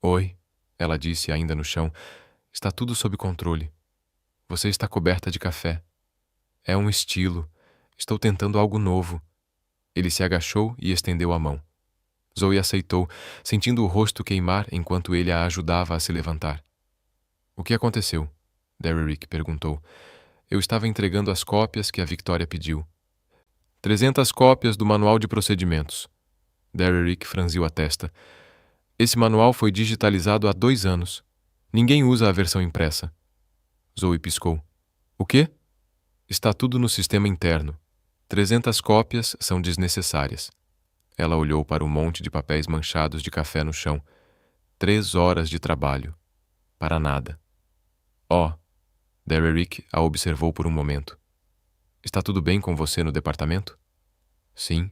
Oi, ela disse ainda no chão. Está tudo sob controle. Você está coberta de café. É um estilo. Estou tentando algo novo. Ele se agachou e estendeu a mão. Zoe aceitou, sentindo o rosto queimar enquanto ele a ajudava a se levantar. O que aconteceu? Derrick perguntou. Eu estava entregando as cópias que a Victoria pediu. 300 cópias do Manual de Procedimentos. Derrick franziu a testa. Esse manual foi digitalizado há 2 anos. Ninguém usa a versão impressa. Zoe piscou. O quê? Está tudo no sistema interno. 300 cópias são desnecessárias. Ela olhou para o monte de papéis manchados de café no chão. 3 horas de trabalho. Para nada. Derrick a observou por um momento. Está tudo bem com você no departamento? Sim.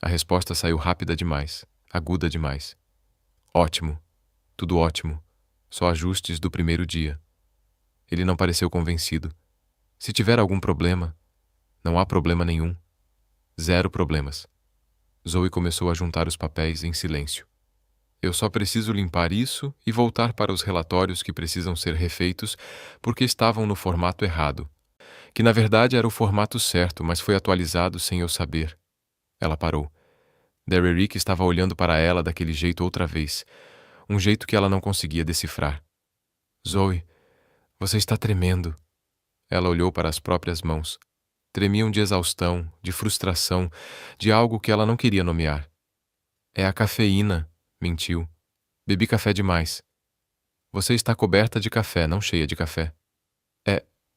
A resposta saiu rápida demais, aguda demais. Ótimo. Tudo ótimo. Só ajustes do primeiro dia. Ele não pareceu convencido. Se tiver algum problema, não há problema nenhum. 0 problemas. Zoe começou a juntar os papéis em silêncio. Eu só preciso limpar isso e voltar para os relatórios que precisam ser refeitos porque estavam no formato errado. Que na verdade era o formato certo, mas foi atualizado sem eu saber. Ela parou. Derrick estava olhando para ela daquele jeito outra vez. Um jeito que ela não conseguia decifrar. Zoe, você está tremendo. Ela olhou para as próprias mãos. Tremiam de exaustão, de frustração, de algo que ela não queria nomear. É a cafeína, mentiu. Bebi café demais. Você está coberta de café, não cheia de café.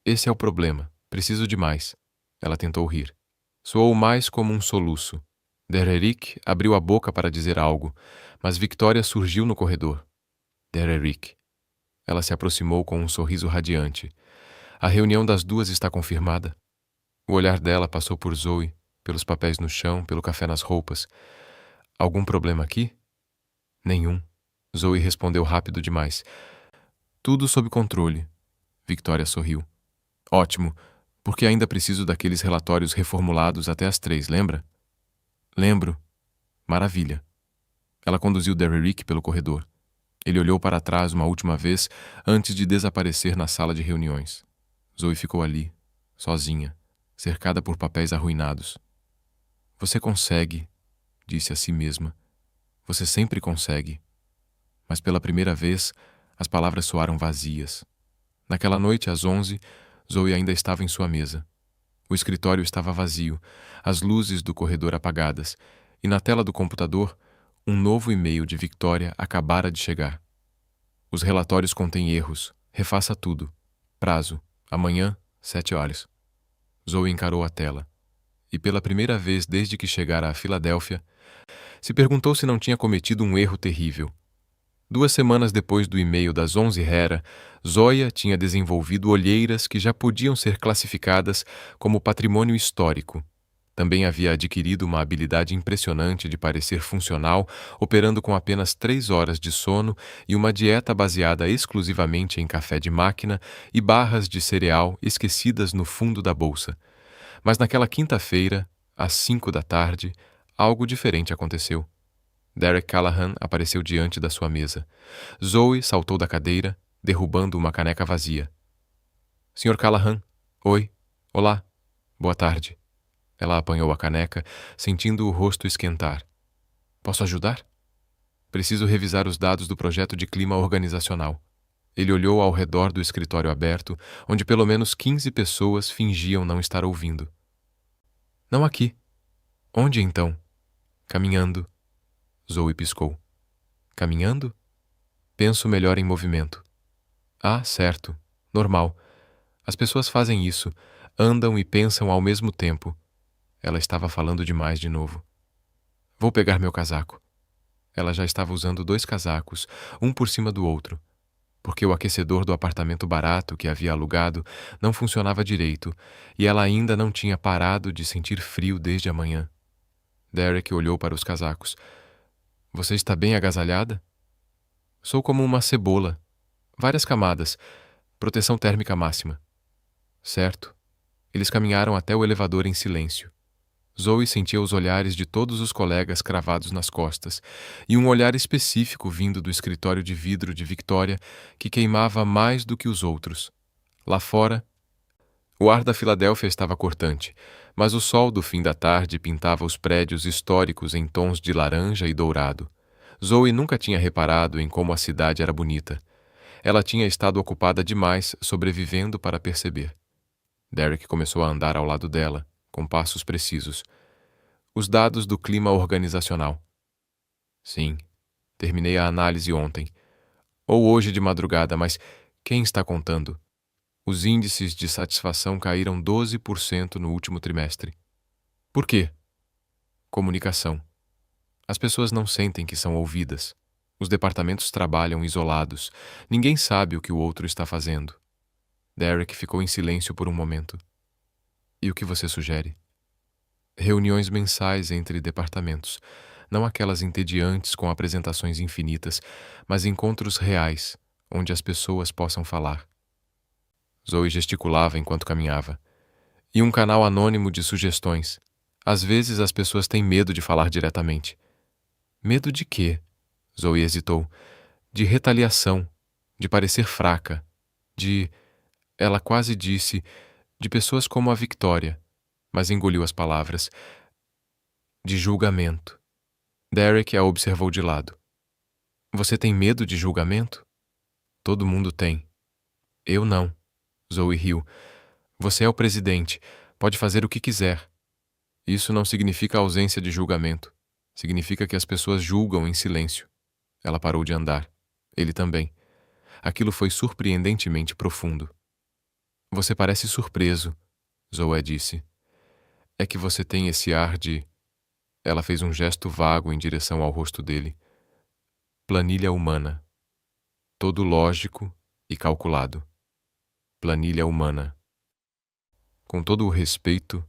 Esse é o problema. Preciso de mais. Ela tentou rir. Soou mais como um soluço. Derrick abriu a boca para dizer algo, mas Victoria surgiu no corredor. Derrick. Ela se aproximou com um sorriso radiante. A reunião das duas está confirmada. O olhar dela passou por Zoe, pelos papéis no chão, pelo café nas roupas. Algum problema aqui? Nenhum. Zoe respondeu rápido demais. Tudo sob controle. Victoria sorriu. Ótimo, porque ainda preciso daqueles relatórios reformulados até às 3, lembra? Lembro. Maravilha. Ela conduziu Derrick pelo corredor. Ele olhou para trás uma última vez antes de desaparecer na sala de reuniões. Zoe ficou ali, sozinha, cercada por papéis arruinados. Você consegue, disse a si mesma. Você sempre consegue. Mas pela primeira vez, as palavras soaram vazias. Naquela noite, às 11, Zoe ainda estava em sua mesa. O escritório estava vazio, as luzes do corredor apagadas, e na tela do computador, um novo e-mail de Victoria acabara de chegar. Os relatórios contêm erros. Refaça tudo. Prazo. Amanhã, 7 horas. Zoe encarou a tela. E pela primeira vez desde que chegara a Filadélfia, se perguntou se não tinha cometido um erro terrível. 2 semanas depois do e-mail das 11 Hera, Zoya tinha desenvolvido olheiras que já podiam ser classificadas como patrimônio histórico. Também havia adquirido uma habilidade impressionante de parecer funcional, operando com apenas 3 horas de sono e uma dieta baseada exclusivamente em café de máquina e barras de cereal esquecidas no fundo da bolsa. Mas naquela quinta-feira, às 5 da tarde, algo diferente aconteceu. Derrick Callahan apareceu diante da sua mesa. Zoe saltou da cadeira, derrubando uma caneca vazia. Sr. Callahan, oi, olá, boa tarde. Ela apanhou a caneca, sentindo o rosto esquentar. Posso ajudar? Preciso revisar os dados do projeto de clima organizacional. Ele olhou ao redor do escritório aberto, onde pelo menos 15 pessoas fingiam não estar ouvindo. Não aqui. Onde então? Caminhando. Zoe piscou. Caminhando? Penso melhor em movimento. Ah, certo. Normal. As pessoas fazem isso. Andam e pensam ao mesmo tempo. Ela estava falando demais de novo. Vou pegar meu casaco. Ela já estava usando 2 casacos, um por cima do outro. porque o aquecedor do apartamento barato que havia alugado não funcionava direito e ela ainda não tinha parado de sentir frio desde a manhã. Derek olhou para os casacos. Você está bem agasalhada? Sou como uma cebola. Várias camadas. Proteção térmica máxima. Certo. Eles caminharam até o elevador em silêncio. Zoe sentia os olhares de todos os colegas cravados nas costas, e um olhar específico vindo do escritório de vidro de Victoria que queimava mais do que os outros. Lá fora, o ar da Filadélfia estava cortante, mas o sol do fim da tarde pintava os prédios históricos em tons de laranja e dourado. Zoe nunca tinha reparado em como a cidade era bonita. Ela tinha estado ocupada demais sobrevivendo para perceber. Derek começou a andar ao lado dela, com passos precisos. Os dados do clima organizacional. Sim, terminei a análise ontem. Ou hoje de madrugada, mas quem está contando? Os índices de satisfação caíram 12% no último trimestre. Por quê? Comunicação. As pessoas não sentem que são ouvidas. Os departamentos trabalham isolados. Ninguém sabe o que o outro está fazendo. Derek ficou em silêncio por um momento. E o que você sugere? Reuniões mensais entre departamentos. Não aquelas entediantes com apresentações infinitas, mas encontros reais, onde as pessoas possam falar. Zoe gesticulava enquanto caminhava. E um canal anônimo de sugestões. Às vezes as pessoas têm medo de falar diretamente. Medo de quê? Zoe hesitou. De retaliação, de parecer fraca, de... Ela quase disse, de pessoas como a Victoria, mas engoliu as palavras. De julgamento. Derek a observou de lado. Você tem medo de julgamento? Todo mundo tem. Eu não. Zoe riu. Você é o presidente. Pode fazer o que quiser. Isso não significa ausência de julgamento. Significa que as pessoas julgam em silêncio. Ela parou de andar. Ele também. Aquilo foi surpreendentemente profundo. Você parece surpreso, Zoe disse. É que você tem esse ar de... Ela fez um gesto vago em direção ao rosto dele. Planilha humana. Todo lógico e calculado. Planilha humana. Com todo o respeito,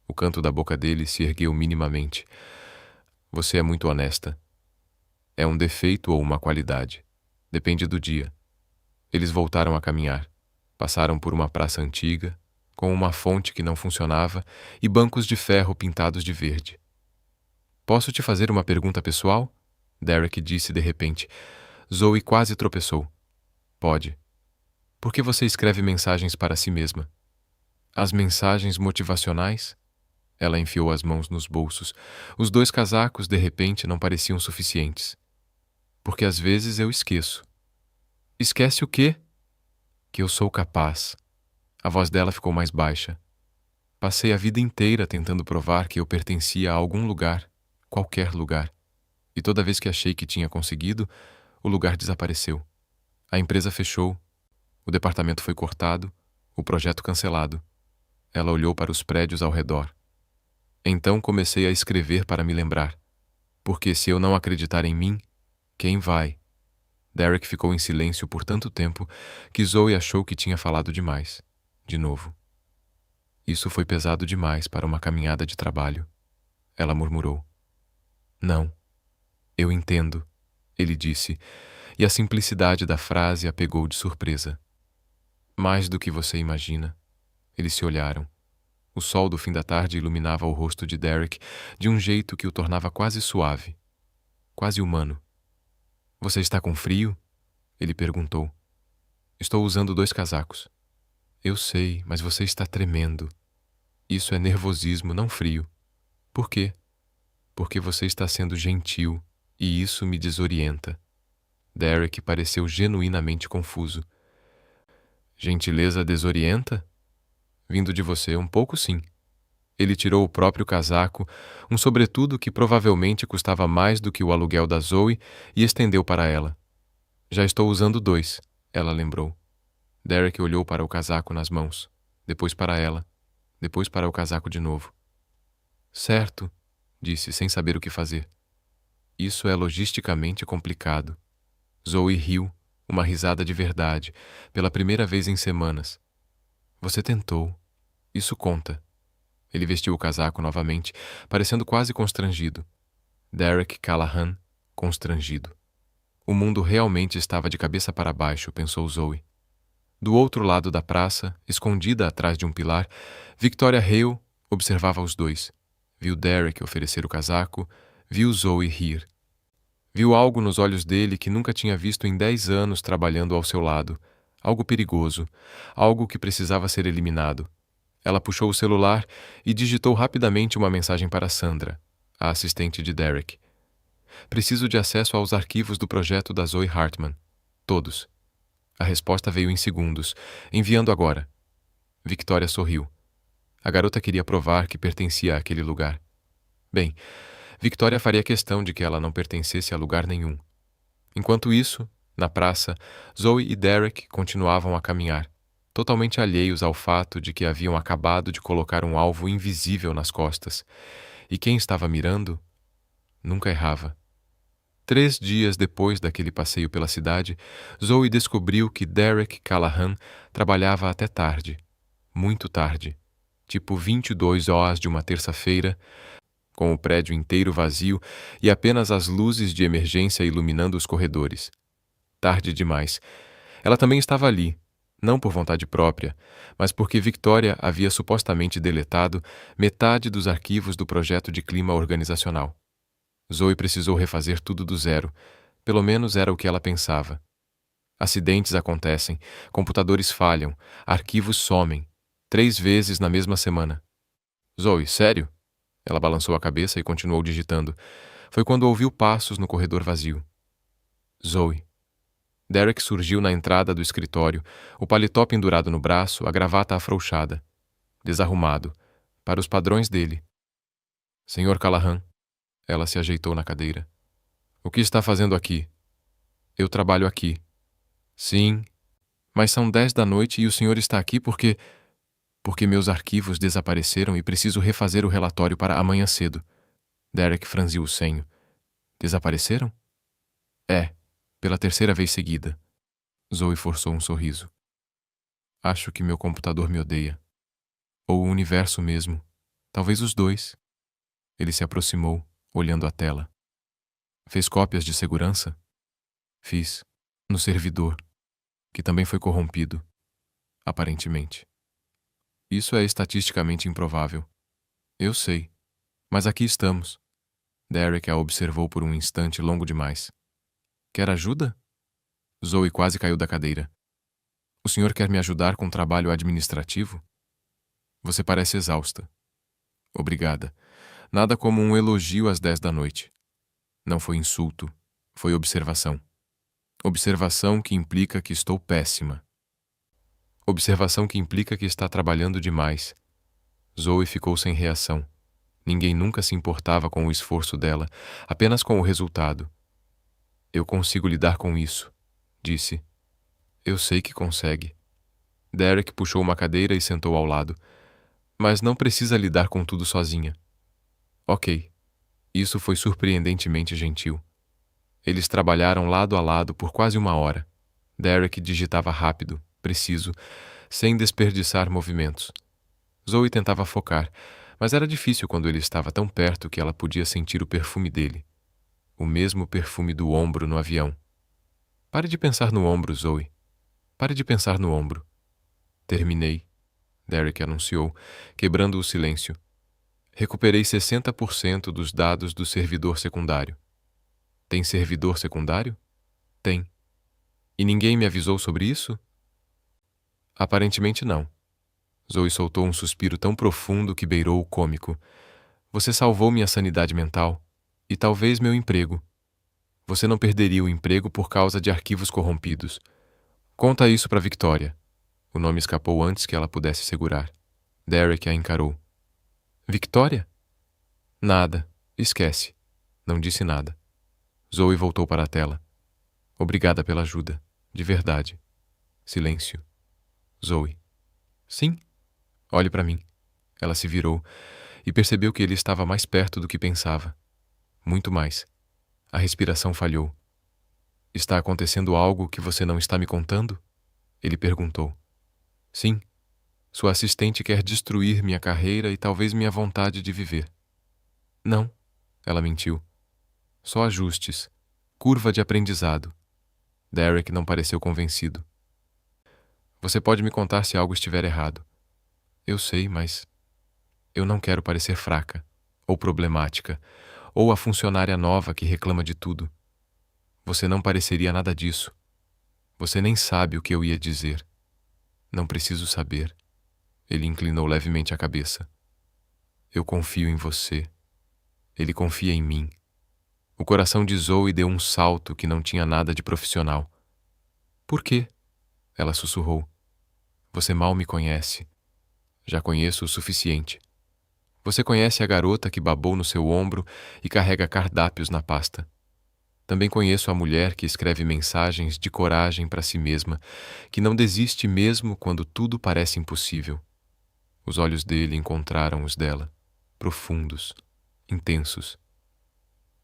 o canto da boca dele se ergueu minimamente. Você é muito honesta. É um defeito ou uma qualidade. Depende do dia. Eles voltaram a caminhar. Passaram por uma praça antiga, com uma fonte que não funcionava e bancos de ferro pintados de verde. Posso te fazer uma pergunta pessoal? Derek disse de repente. Zoe quase tropeçou. Pode. Por que você escreve mensagens para si mesma? As mensagens motivacionais? Ela enfiou as mãos nos bolsos. Os 2 casacos, de repente, não pareciam suficientes. Porque às vezes eu esqueço. Esquece o quê? Que eu sou capaz. A voz dela ficou mais baixa. Passei a vida inteira tentando provar que eu pertencia a algum lugar, qualquer lugar. E toda vez que achei que tinha conseguido, o lugar desapareceu. A empresa fechou, o departamento foi cortado, o projeto cancelado. Ela olhou para os prédios ao redor. Então comecei a escrever para me lembrar. Porque se eu não acreditar em mim, quem vai? Derek ficou em silêncio por tanto tempo que Zoe achou que tinha falado demais. De novo. Isso foi pesado demais para uma caminhada de trabalho. Ela murmurou. Não. Eu entendo, ele disse, e a simplicidade da frase a pegou de surpresa. Mais do que você imagina. Eles se olharam. O sol do fim da tarde iluminava o rosto de Derek de um jeito que o tornava quase suave, quase humano. Você está com frio? Ele perguntou. Estou usando 2 casacos. Eu sei, mas você está tremendo. Isso é nervosismo, não frio. Por quê? Porque você está sendo gentil, e isso me desorienta. Derek pareceu genuinamente confuso. Gentileza desorienta? Vindo de você, um pouco sim. Ele tirou o próprio casaco, um sobretudo que provavelmente custava mais do que o aluguel da Zoe, e estendeu para ela. Já estou usando 2, ela lembrou. Derek olhou para o casaco nas mãos, depois para ela, depois para o casaco de novo. Certo, disse, sem saber o que fazer. Isso é logisticamente complicado. Zoe riu, Uma risada de verdade, pela primeira vez em semanas. Você tentou. Isso conta. Ele vestiu o casaco novamente, parecendo quase constrangido. Derek Callahan, constrangido. O mundo realmente estava de cabeça para baixo, pensou Zoe. Do outro lado da praça, escondida atrás de um pilar, Victoria Hale observava os dois. Viu Derek oferecer o casaco, viu Zoe rir. Viu algo nos olhos dele que nunca tinha visto em 10 anos trabalhando ao seu lado. Algo perigoso, algo que precisava ser eliminado. Ela puxou o celular e digitou rapidamente uma mensagem para Sandra, a assistente de Derek. Preciso de acesso aos arquivos do projeto da Zoe Hartman. Todos. A resposta veio em segundos. Enviando agora. Victoria sorriu. A garota queria provar que pertencia àquele lugar. Bem, Victoria faria questão de que ela não pertencesse a lugar nenhum. Enquanto isso, na praça, Zoe e Derek continuavam a caminhar, totalmente alheios ao fato de que haviam acabado de colocar um alvo invisível nas costas. E quem estava mirando nunca errava. 3 dias depois daquele passeio pela cidade, Zoe descobriu que Derek Callahan trabalhava até tarde, muito tarde, tipo 22 horas de uma terça-feira, com o prédio inteiro vazio e apenas as luzes de emergência iluminando os corredores. Tarde demais. Ela também estava ali, não por vontade própria, mas porque Victoria havia supostamente deletado metade dos arquivos do projeto de clima organizacional. Zoe precisou refazer tudo do zero. Pelo menos era o que ela pensava. Acidentes acontecem, computadores falham, arquivos somem. 3 vezes na mesma semana. Zoe, sério? Ela balançou a cabeça e continuou digitando. Foi quando ouviu passos no corredor vazio. Zoe. Derek surgiu na entrada do escritório, o paletó pendurado no braço, a gravata afrouxada. Desarrumado, para os padrões dele. Senhor Callahan. Ela se ajeitou na cadeira. O que está fazendo aqui? Eu trabalho aqui. Sim, mas são 10 da noite e o senhor está aqui porque meus arquivos desapareceram e preciso refazer o relatório para amanhã cedo. Derek franziu o senho. Desapareceram? É, pela 3ª vez seguida. Zoe forçou um sorriso. Acho que meu computador me odeia. Ou o universo mesmo. Talvez os dois. Ele se aproximou, olhando a tela. Fez cópias de segurança? Fiz. No servidor, que também foi corrompido. Aparentemente. Isso é estatisticamente improvável. Eu sei. Mas aqui estamos. Derek a observou por um instante longo demais. Quer ajuda? Zoe quase caiu da cadeira. O senhor quer me ajudar com trabalho administrativo? Você parece exausta. Obrigada. Nada como um elogio às 10 da noite. Não foi insulto, foi observação. Observação que implica que estou péssima. Observação que implica que está trabalhando demais. Zoe ficou sem reação. Ninguém nunca se importava com o esforço dela, apenas com o resultado. Eu consigo lidar com isso, disse. Eu sei que consegue. Derek puxou uma cadeira e sentou ao lado. Mas não precisa lidar com tudo sozinha. Ok. Isso foi surpreendentemente gentil. Eles trabalharam lado a lado por quase 1 hora. Derek digitava rápido, preciso, sem desperdiçar movimentos. Zoe tentava focar, mas era difícil quando ele estava tão perto que ela podia sentir o perfume dele. O mesmo perfume do ombro no avião. Pare de pensar no ombro, Zoe. Pare de pensar no ombro. Terminei, Derek anunciou, quebrando o silêncio. Recuperei 60% dos dados do servidor secundário. Tem servidor secundário? Tem. E ninguém me avisou sobre isso? Aparentemente não. Zoe soltou um suspiro tão profundo que beirou o cômico. Você salvou minha sanidade mental. E talvez meu emprego. Você não perderia o emprego por causa de arquivos corrompidos. Conta isso para Victoria. O nome escapou antes que ela pudesse segurar. Derek a encarou. Victoria? Nada. Esquece. Não disse nada. Zoe voltou para a tela. Obrigada pela ajuda. De verdade. Silêncio. Zoe. Sim? Olhe para mim. Ela se virou e percebeu que ele estava mais perto do que pensava. Muito mais. A respiração falhou. Está acontecendo algo que você não está me contando? Ele perguntou. Sim, sua assistente quer destruir minha carreira e talvez minha vontade de viver. Não, ela mentiu. Só ajustes. Curva de aprendizado. Derek não pareceu convencido. Você pode me contar se algo estiver errado. Eu sei, mas eu não quero parecer fraca, ou problemática, ou a funcionária nova que reclama de tudo. Você não pareceria nada disso. Você nem sabe o que eu ia dizer. Não preciso saber. Ele inclinou levemente a cabeça. Eu confio em você. Ele confia em mim. O coração de Zoe deu um salto que não tinha nada de profissional. Por quê? Ela sussurrou. Você mal me conhece. Já conheço o suficiente. Você conhece a garota que babou no seu ombro e carrega cardápios na pasta. Também conheço a mulher que escreve mensagens de coragem para si mesma, que não desiste mesmo quando tudo parece impossível. Os olhos dele encontraram os dela, profundos, intensos.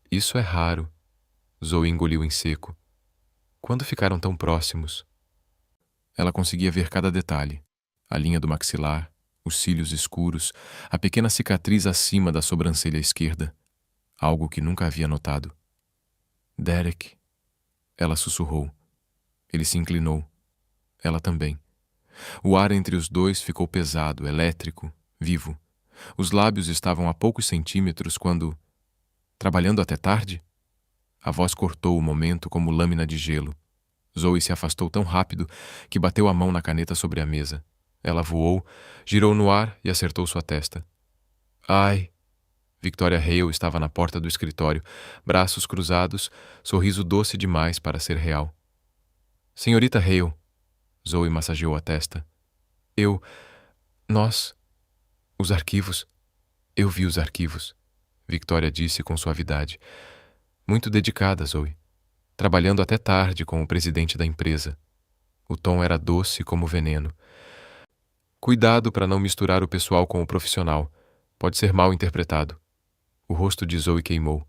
Isso é raro. Zoe engoliu em seco. Quando ficaram tão próximos? Ela conseguia ver cada detalhe. A linha do maxilar, os cílios escuros, a pequena cicatriz acima da sobrancelha esquerda. Algo que nunca havia notado. Derek, ela sussurrou. Ele se inclinou. Ela também. O ar entre os dois ficou pesado, elétrico, vivo. Os lábios estavam a poucos centímetros quando... Trabalhando até tarde? A voz cortou o momento como lâmina de gelo. Zoe se afastou tão rápido que bateu a mão na caneta sobre a mesa. Ela voou, girou no ar e acertou sua testa. Ai! Victoria Hale estava na porta do escritório, braços cruzados, sorriso doce demais para ser real. Senhorita Hale, Zoe massageou a testa. Nós... Os arquivos... Eu vi os arquivos, Victoria disse com suavidade. Muito dedicada, Zoe. Trabalhando até tarde com o presidente da empresa. O tom era doce como veneno. Cuidado para não misturar o pessoal com o profissional. Pode ser mal interpretado. O rosto de Zoe queimou.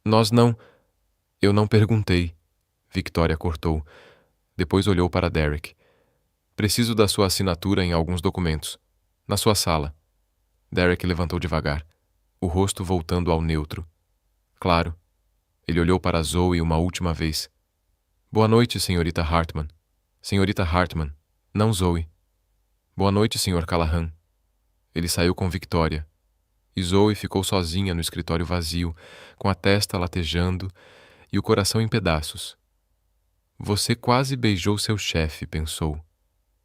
Nós não... Eu não perguntei. Victoria cortou. Depois olhou para Derek. Preciso da sua assinatura em alguns documentos. Na sua sala. Derek levantou devagar, o rosto voltando ao neutro. Claro. Ele olhou para Zoe uma última vez. Boa noite, senhorita Hartman. Senhorita Hartman, não Zoe. Boa noite, senhor Callahan. Ele saiu com Victoria. E Zoe ficou sozinha no escritório vazio, com a testa latejando e o coração em pedaços. Você quase beijou seu chefe, pensou.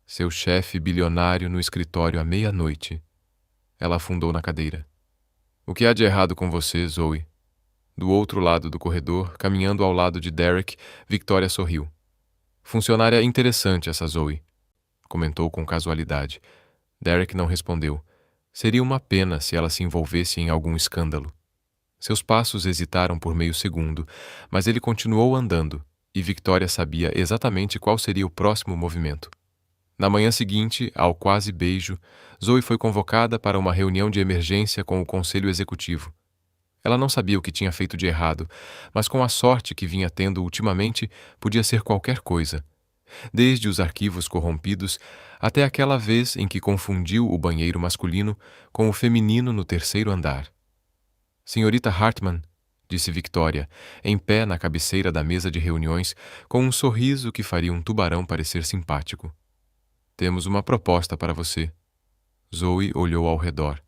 Seu chefe bilionário no escritório à meia-noite. Ela afundou na cadeira. O que há de errado com você, Zoe? Do outro lado do corredor, caminhando ao lado de Derek, Victoria sorriu. Funcionária interessante essa Zoe, comentou com casualidade. Derek não respondeu. Seria uma pena se ela se envolvesse em algum escândalo. Seus passos hesitaram por meio segundo, mas ele continuou andando, e Victoria sabia exatamente qual seria o próximo movimento. Na manhã seguinte, ao quase beijo, Zoe foi convocada para uma reunião de emergência com o conselho executivo. Ela não sabia o que tinha feito de errado, mas com a sorte que vinha tendo ultimamente, podia ser qualquer coisa. Desde os arquivos corrompidos até aquela vez em que confundiu o banheiro masculino com o feminino no terceiro andar. Senhorita Hartman, disse Victoria, em pé na cabeceira da mesa de reuniões, com um sorriso que faria um tubarão parecer simpático. Temos uma proposta para você. Zoe olhou ao redor.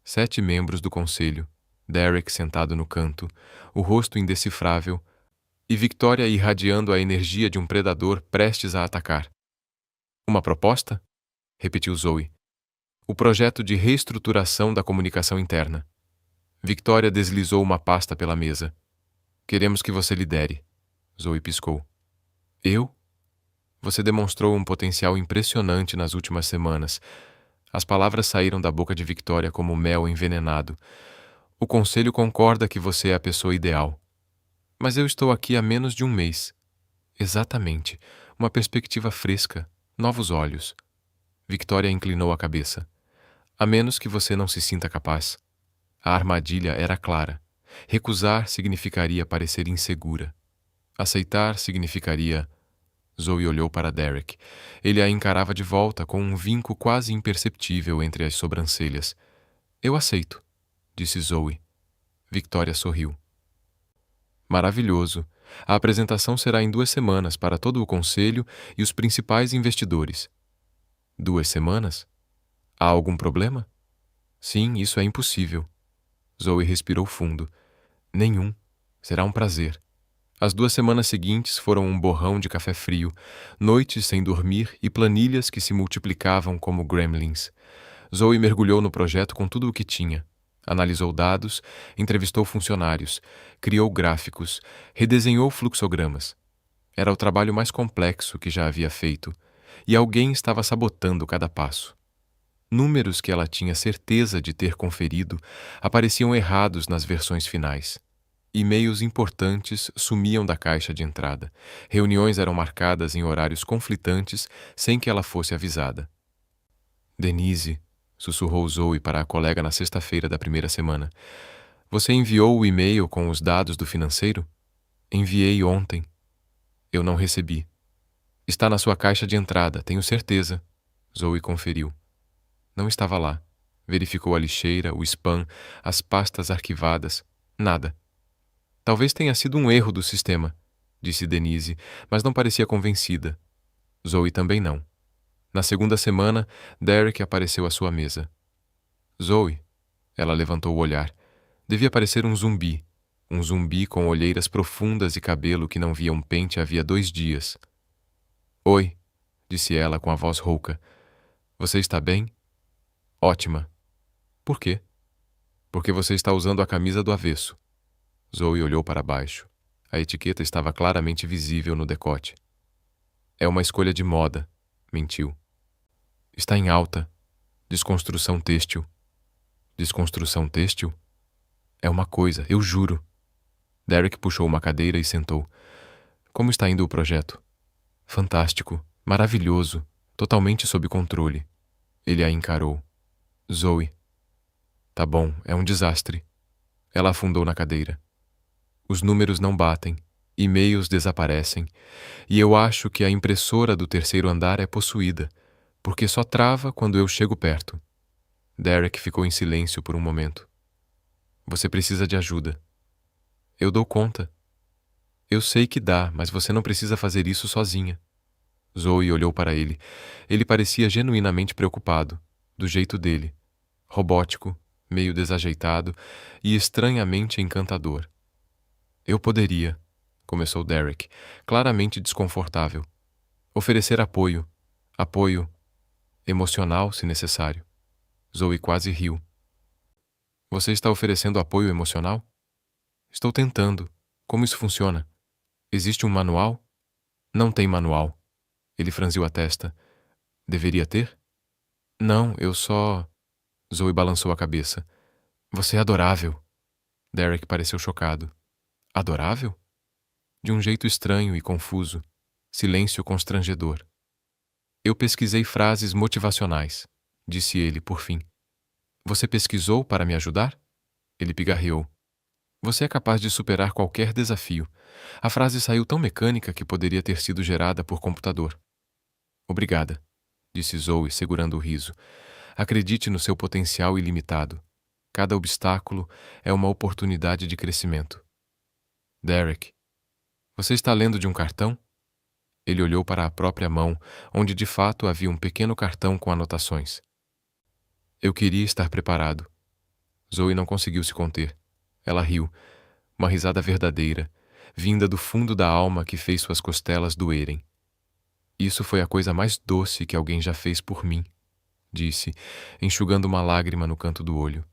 7 membros do conselho, Derek sentado no canto, o rosto indecifrável, e Victoria irradiando a energia de um predador prestes a atacar. Uma proposta? Repetiu Zoe. O projeto de reestruturação da comunicação interna. Victoria deslizou uma pasta pela mesa. Queremos que você lidere. Zoe piscou. Eu? Você demonstrou um potencial impressionante nas últimas semanas. As palavras saíram da boca de Victoria como mel envenenado. O conselho concorda que você é a pessoa ideal. Mas eu estou aqui há menos de um mês. Exatamente. Uma perspectiva fresca. Novos olhos. Victoria inclinou a cabeça. A menos que você não se sinta capaz. A armadilha era clara. Recusar significaria parecer insegura. Aceitar significaria... Zoe olhou para Derek. Ele a encarava de volta com um vinco quase imperceptível entre as sobrancelhas. Eu aceito, disse Zoe. Victoria sorriu. Maravilhoso. A apresentação será em 2 semanas para todo o conselho e os principais investidores. 2 semanas? Há algum problema? Sim, isso é impossível. Zoe respirou fundo. Nenhum. Será um prazer. As 2 semanas seguintes foram um borrão de café frio, noites sem dormir e planilhas que se multiplicavam como gremlins. Zoe mergulhou no projeto com tudo o que tinha. Analisou dados, entrevistou funcionários, criou gráficos, redesenhou fluxogramas. Era o trabalho mais complexo que já havia feito, e alguém estava sabotando cada passo. Números que ela tinha certeza de ter conferido apareciam errados nas versões finais. E-mails importantes sumiam da caixa de entrada. Reuniões eram marcadas em horários conflitantes sem que ela fosse avisada. Denise, sussurrou Zoe para a colega na sexta-feira da primeira semana. Você enviou o e-mail com os dados do financeiro? Enviei ontem. Eu não recebi. Está na sua caixa de entrada, tenho certeza. Zoe conferiu. Não estava lá. Verificou a lixeira, o spam, as pastas arquivadas. Nada. Talvez tenha sido um erro do sistema, disse Denise, mas não parecia convencida. Zoe também não. Na segunda semana, Derek apareceu à sua mesa. Zoe, ela levantou o olhar. Devia parecer um zumbi com olheiras profundas e cabelo que não via um pente havia 2 dias. Oi, disse ela com a voz rouca. Você está bem? Ótima. Por quê? Porque você está usando a camisa do avesso. Zoe olhou para baixo. A etiqueta estava claramente visível no decote. É uma escolha de moda, mentiu. Está em alta. Desconstrução têxtil. Desconstrução têxtil? É uma coisa, eu juro. Derek puxou uma cadeira e sentou. Como está indo o projeto? Fantástico, maravilhoso, totalmente sob controle. Ele a encarou. Zoe. Tá bom, é um desastre. Ela afundou na cadeira. Os números não batem, e-mails desaparecem, e eu acho que a impressora do 3º andar é possuída, porque só trava quando eu chego perto. Derek ficou em silêncio por um momento. Você precisa de ajuda. Eu dou conta. Eu sei que dá, mas você não precisa fazer isso sozinha. Zoe olhou para ele. Ele parecia genuinamente preocupado, do jeito dele. Robótico, meio desajeitado e estranhamente encantador. Eu poderia, começou Derek, claramente desconfortável. Oferecer apoio. Apoio emocional, se necessário. Zoe quase riu. Você está oferecendo apoio emocional? Estou tentando. Como isso funciona? Existe um manual? Não tem manual. Ele franziu a testa. Deveria ter? Não, eu só... Zoe balançou a cabeça. Você é adorável. Derek pareceu chocado. Adorável? De um jeito estranho e confuso. Silêncio constrangedor. Eu pesquisei frases motivacionais, disse ele por fim. Você pesquisou para me ajudar? Ele pigarreou. Você é capaz de superar qualquer desafio. A frase saiu tão mecânica que poderia ter sido gerada por computador. Obrigada, disse Zoe, segurando o riso. Acredite no seu potencial ilimitado. Cada obstáculo é uma oportunidade de crescimento. Derek, você está lendo de um cartão? Ele olhou para a própria mão, onde de fato havia um pequeno cartão com anotações. Eu queria estar preparado. Zoe não conseguiu se conter. Ela riu, uma risada verdadeira, vinda do fundo da alma que fez suas costelas doerem. Isso foi a coisa mais doce que alguém já fez por mim, disse, enxugando uma lágrima no canto do olho.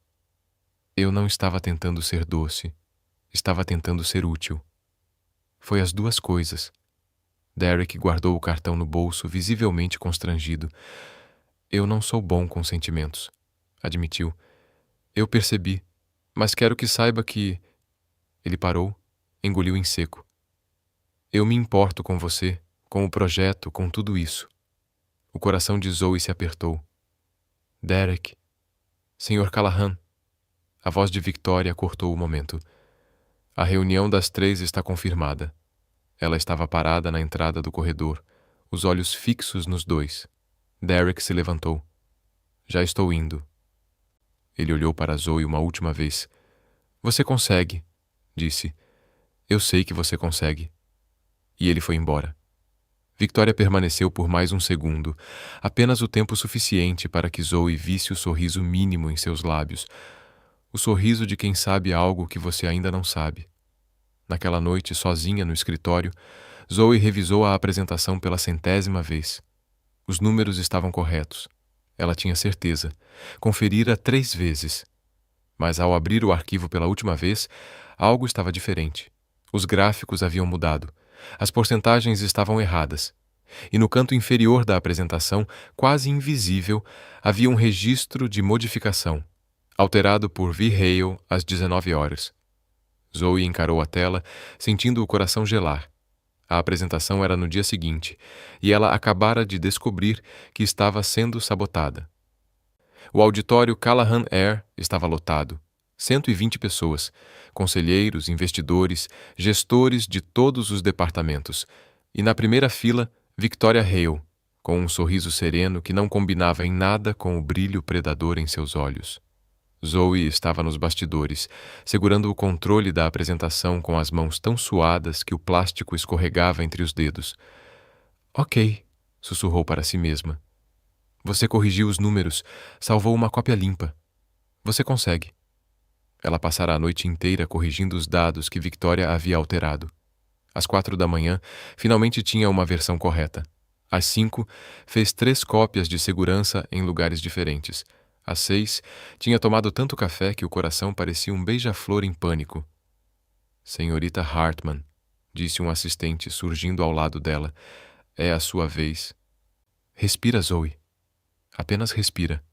Eu não estava tentando ser doce. Estava tentando ser útil. Foi as 2 coisas. Derek guardou o cartão no bolso, visivelmente constrangido. Eu não sou bom com sentimentos, admitiu. Eu percebi, mas quero que saiba que... Ele parou, engoliu em seco. Eu me importo com você, com o projeto, com tudo isso. O coração de Zoe se apertou. Derek. Sr. Callahan. A voz de Victoria cortou o momento. A reunião das 3 está confirmada. Ela estava parada na entrada do corredor, os olhos fixos nos dois. Derek se levantou. Já estou indo. Ele olhou para Zoe uma última vez. Você consegue, disse. Eu sei que você consegue. E ele foi embora. Victoria permaneceu por mais um segundo, apenas o tempo suficiente para que Zoe visse o sorriso mínimo em seus lábios, o sorriso de quem sabe algo que você ainda não sabe. Naquela noite, sozinha no escritório, Zoe revisou a apresentação pela 100ª vez. Os números estavam corretos. Ela tinha certeza. Conferira 3 vezes. Mas ao abrir o arquivo pela última vez, algo estava diferente. Os gráficos haviam mudado. As porcentagens estavam erradas. E no canto inferior da apresentação, quase invisível, havia um registro de modificação, alterado por V. Hale às 19 horas. Zoe encarou a tela, sentindo o coração gelar. A apresentação era no dia seguinte, e ela acabara de descobrir que estava sendo sabotada. O auditório Callahan Air estava lotado. 120 pessoas, conselheiros, investidores, gestores de todos os departamentos. E na primeira fila, Victoria Hale, com um sorriso sereno que não combinava em nada com o brilho predador em seus olhos. Zoe estava nos bastidores, segurando o controle da apresentação com as mãos tão suadas que o plástico escorregava entre os dedos. Ok, sussurrou para si mesma. Você corrigiu os números, salvou uma cópia limpa. Você consegue. Ela passara a noite inteira corrigindo os dados que Victoria havia alterado. Às 4 da manhã, finalmente tinha uma versão correta. Às 5, fez 3 cópias de segurança em lugares diferentes. Às 6, tinha tomado tanto café que o coração parecia um beija-flor em pânico. Senhorita Hartman, disse um assistente surgindo ao lado dela. É a sua vez. Respira, Zoe. Apenas respira.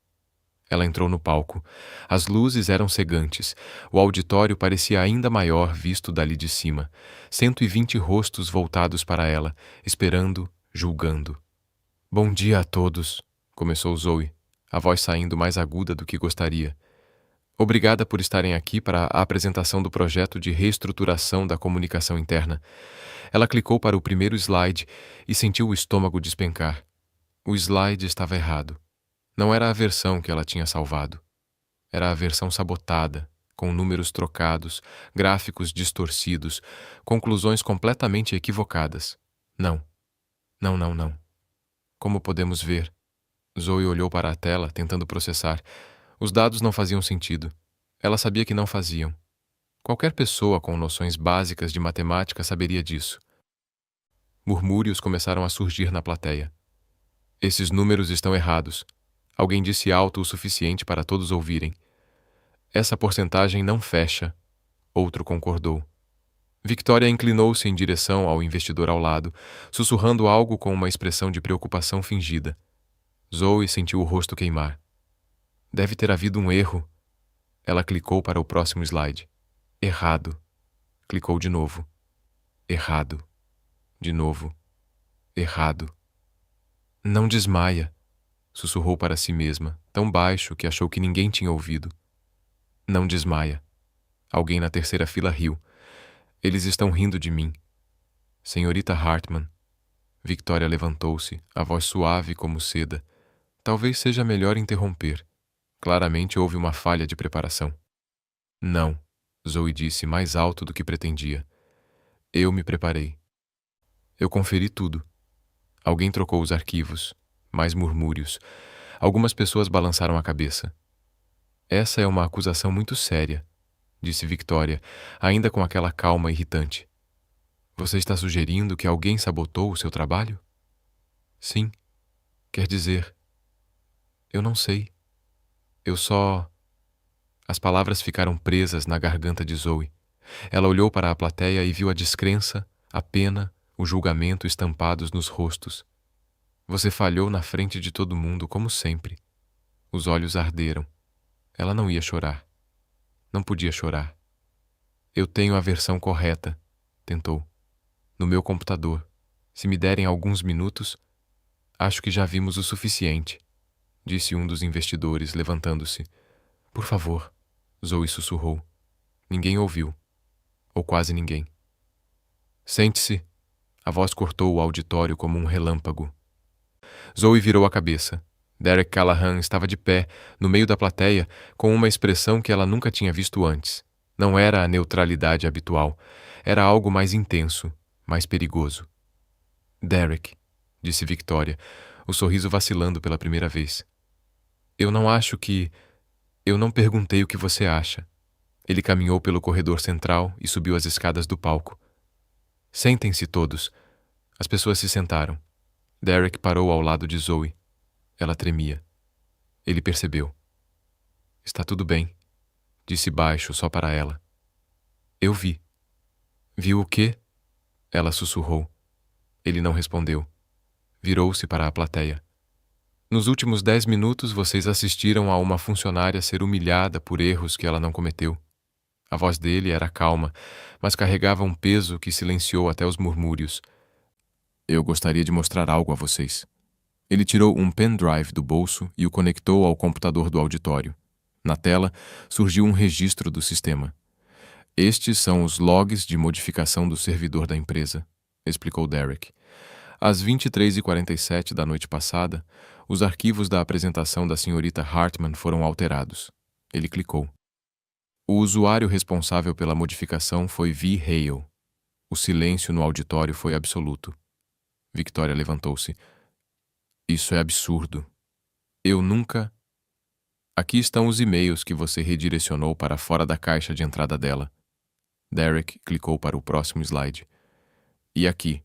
Ela entrou no palco. As luzes eram cegantes. O auditório parecia ainda maior visto dali de cima. 120 rostos voltados para ela, esperando, julgando. Bom dia a todos, começou Zoe, a voz saindo mais aguda do que gostaria. Obrigada por estarem aqui para a apresentação do projeto de reestruturação da comunicação interna. Ela clicou para o primeiro slide e sentiu o estômago despencar. O slide estava errado. Não era a versão que ela tinha salvado. Era a versão sabotada, com números trocados, gráficos distorcidos, conclusões completamente equivocadas. Não. Não, não, não. Como podemos ver? Zoe olhou para a tela, tentando processar. Os dados não faziam sentido. Ela sabia que não faziam. Qualquer pessoa com noções básicas de matemática saberia disso. Murmúrios começaram a surgir na plateia. Esses números estão errados. Alguém disse alto o suficiente para todos ouvirem. Essa porcentagem não fecha. Outro concordou. Victoria inclinou-se em direção ao investidor ao lado, sussurrando algo com uma expressão de preocupação fingida. Zoe sentiu o rosto queimar. Deve ter havido um erro. Ela clicou para o próximo slide. Errado. Clicou de novo. Errado. De novo. Errado. Não desmaia, sussurrou para si mesma, tão baixo que achou que ninguém tinha ouvido. Não desmaia. Alguém na terceira fila riu. Eles estão rindo de mim. Senhorita Hartman. Victoria levantou-se, a voz suave como seda. Talvez seja melhor interromper. Claramente houve uma falha de preparação. Não, Zoe disse mais alto do que pretendia. Eu me preparei. Eu conferi tudo. Alguém trocou os arquivos. Mais murmúrios. Algumas pessoas balançaram a cabeça. Essa é uma acusação muito séria, disse Victoria, ainda com aquela calma irritante. Você está sugerindo que alguém sabotou o seu trabalho? Sim. Quer dizer... Eu não sei. Eu só... As palavras ficaram presas na garganta de Zoe. Ela olhou para a plateia e viu a descrença, a pena, o julgamento estampados nos rostos. Você falhou na frente de todo mundo, como sempre. Os olhos arderam. Ela não ia chorar. Não podia chorar. Eu tenho a versão correta, tentou. No meu computador. Se me derem alguns minutos, acho que já vimos o suficiente, disse um dos investidores, levantando-se. Por favor, Zoe sussurrou. Ninguém ouviu. Ou quase ninguém. Sente-se, A voz cortou o auditório como um relâmpago. Zoe virou a cabeça. Derek Callahan estava de pé, no meio da plateia, com uma expressão que ela nunca tinha visto antes. Não era a neutralidade habitual. Era algo mais intenso, mais perigoso. Derek, disse Victoria, o sorriso vacilando pela primeira vez. Eu não acho que... Eu não perguntei o que você acha. Ele caminhou pelo corredor central e subiu as escadas do palco. Sentem-se todos. As pessoas se sentaram. Derek parou ao lado de Zoe. Ela tremia. Ele percebeu. Está tudo bem, disse baixo só para ela. Eu vi. Viu o quê? Ela sussurrou. Ele não respondeu. Virou-se para a plateia. Nos últimos 10 minutos, vocês assistiram a uma funcionária ser humilhada por erros que ela não cometeu. A voz dele era calma, mas carregava um peso que silenciou até os murmúrios. Eu gostaria de mostrar algo a vocês. Ele tirou um pendrive do bolso e o conectou ao computador do auditório. Na tela, surgiu um registro do sistema. Estes são os logs de modificação do servidor da empresa, explicou Derek. Às 23h47 da noite passada, os arquivos da apresentação da senhorita Hartman foram alterados. Ele clicou. O usuário responsável pela modificação foi V. Hale. O silêncio no auditório foi absoluto. Victoria levantou-se. Isso é absurdo. Eu nunca... Aqui estão os e-mails que você redirecionou para fora da caixa de entrada dela. Derek clicou para o próximo slide. E aqui,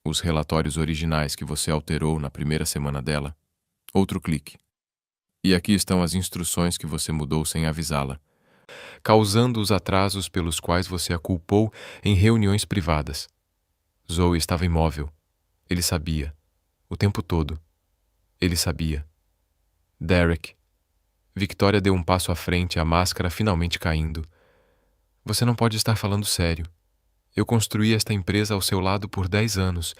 os relatórios originais que você alterou na primeira semana dela. Outro clique. E aqui estão as instruções que você mudou sem avisá-la, causando os atrasos pelos quais você a culpou em reuniões privadas. Zoe estava imóvel. Ele sabia. O tempo todo. Ele sabia. Derek. Victoria deu um passo à frente, a máscara finalmente caindo. Você não pode estar falando sério. Eu construí esta empresa ao seu lado por 10 anos,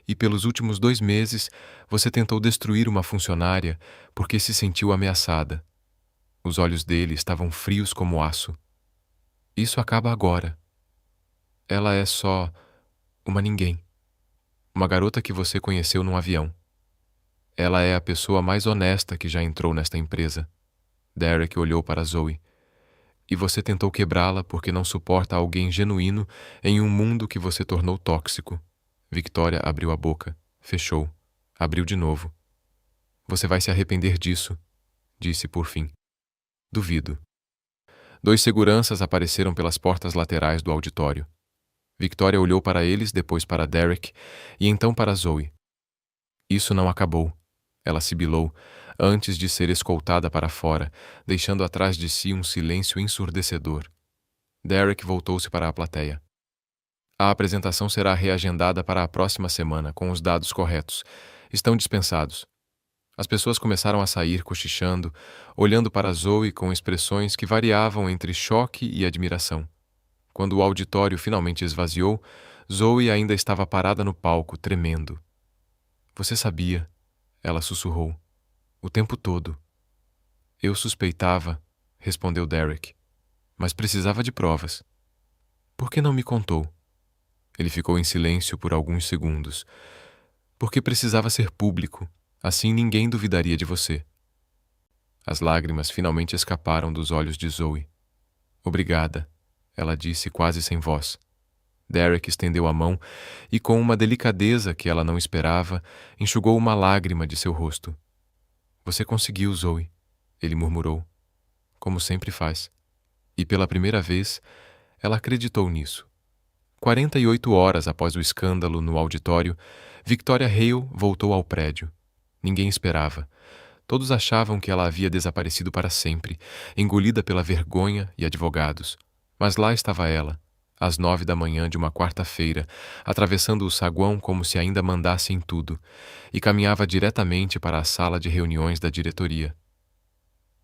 e pelos últimos 2 meses você tentou destruir uma funcionária porque se sentiu ameaçada. Os olhos dele estavam frios como aço. Isso acaba agora. Ela é só uma ninguém. Uma garota que você conheceu num avião. Ela é a pessoa mais honesta que já entrou nesta empresa. Derek olhou para Zoe. E você tentou quebrá-la porque não suporta alguém genuíno em um mundo que você tornou tóxico. Victoria abriu a boca, fechou, abriu de novo. Você vai se arrepender disso, disse por fim. Duvido. 2 seguranças apareceram pelas portas laterais do auditório. Victoria olhou para eles, depois para Derek e então para Zoe. Isso não acabou, ela sibilou, antes de ser escoltada para fora, deixando atrás de si um silêncio ensurdecedor. Derek voltou-se para a plateia. A apresentação será reagendada para a próxima semana, com os dados corretos. Estão dispensados. As pessoas começaram a sair cochichando, olhando para Zoe com expressões que variavam entre choque e admiração. Quando o auditório finalmente esvaziou, Zoe ainda estava parada no palco, tremendo. Você sabia, ela sussurrou. O tempo todo. Eu suspeitava, respondeu Derek, mas precisava de provas. Por que não me contou? Ele ficou em silêncio por alguns segundos. Porque precisava ser público, assim ninguém duvidaria de você. As lágrimas finalmente escaparam dos olhos de Zoe. Obrigada, ela disse quase sem voz. Derek estendeu a mão e, com uma delicadeza que ela não esperava, enxugou uma lágrima de seu rosto. Você conseguiu, Zoe, ele murmurou, como sempre faz. E pela primeira vez, ela acreditou nisso. 48 horas após o escândalo no auditório, Victoria Hale voltou ao prédio. Ninguém esperava. Todos achavam que ela havia desaparecido para sempre, engolida pela vergonha e advogados. Mas lá estava ela, às 9 da manhã de uma quarta-feira, atravessando o saguão como se ainda mandasse em tudo, e caminhava diretamente para a sala de reuniões da diretoria.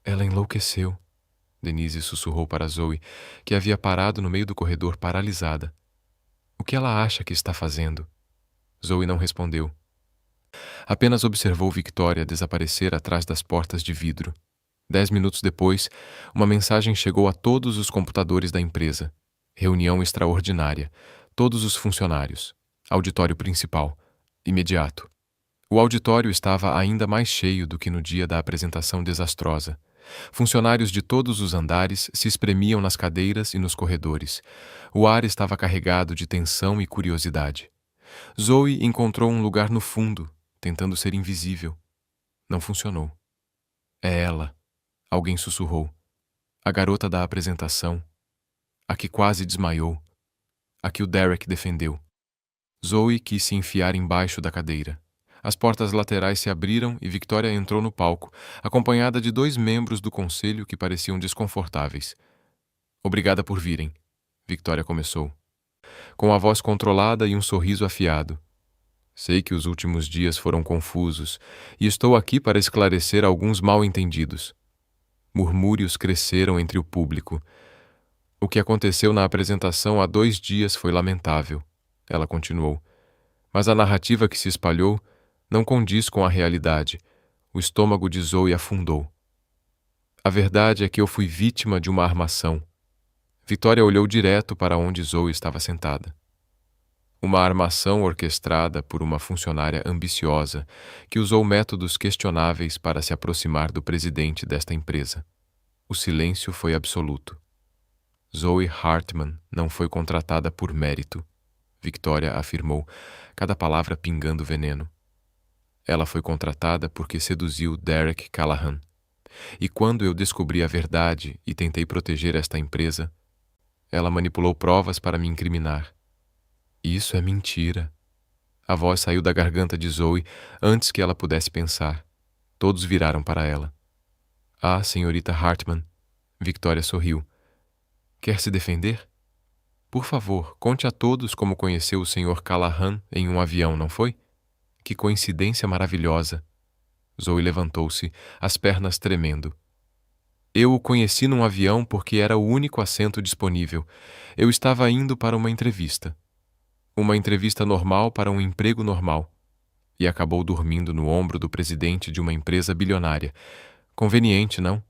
Ela enlouqueceu, Denise sussurrou para Zoe, que havia parado no meio do corredor paralisada. O que ela acha que está fazendo? Zoe não respondeu. Apenas observou Victoria desaparecer atrás das portas de vidro. 10 minutos depois, uma mensagem chegou a todos os computadores da empresa. Reunião extraordinária. Todos os funcionários. Auditório principal. Imediato. O auditório estava ainda mais cheio do que no dia da apresentação desastrosa. Funcionários de todos os andares se espremiam nas cadeiras e nos corredores. O ar estava carregado de tensão e curiosidade. Zoe encontrou um lugar no fundo, tentando ser invisível. Não funcionou. É ela, alguém sussurrou. A garota da apresentação. A que quase desmaiou. A que o Derek defendeu. Zoe quis se enfiar embaixo da cadeira. As portas laterais se abriram e Victoria entrou no palco, acompanhada de 2 membros do conselho que pareciam desconfortáveis. Obrigada por virem, Victoria começou, com a voz controlada e um sorriso afiado. Sei que os últimos dias foram confusos e estou aqui para esclarecer alguns mal-entendidos. Murmúrios cresceram entre o público. O que aconteceu na apresentação há 2 dias foi lamentável, ela continuou, mas a narrativa que se espalhou não condiz com a realidade. O estômago de Zoe afundou. A verdade é que eu fui vítima de uma armação. Victoria olhou direto para onde Zoe estava sentada. Uma armação orquestrada por uma funcionária ambiciosa que usou métodos questionáveis para se aproximar do presidente desta empresa. O silêncio foi absoluto. Zoe Hartman não foi contratada por mérito, Victoria afirmou, cada palavra pingando veneno. Ela foi contratada porque seduziu Derek Callahan. E quando eu descobri a verdade e tentei proteger esta empresa, ela manipulou provas para me incriminar. Isso é mentira. A voz saiu da garganta de Zoe antes que ela pudesse pensar. Todos viraram para ela. Ah, senhorita Hartman. Victoria sorriu. Quer se defender? Por favor, conte a todos como conheceu o Sr. Callahan em um avião, não foi? Que coincidência maravilhosa. Zoe levantou-se, as pernas tremendo. Eu o conheci num avião porque era o único assento disponível. Eu estava indo para uma entrevista. Uma entrevista normal para um emprego normal. E acabou dormindo no ombro do presidente de uma empresa bilionária. Conveniente, não?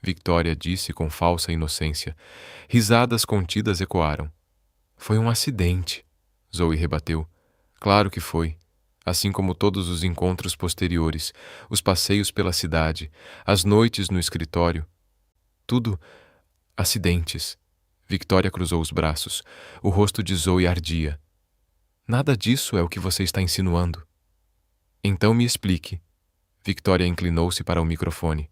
Victoria disse com falsa inocência. Risadas contidas ecoaram. Foi um acidente, Zoe rebateu. Claro que foi. Assim como todos os encontros posteriores, os passeios pela cidade, as noites no escritório. Tudo acidentes. Victoria cruzou os braços. O rosto de Zoe ardia. Nada disso é o que você está insinuando. Então me explique. Victoria inclinou-se para o microfone.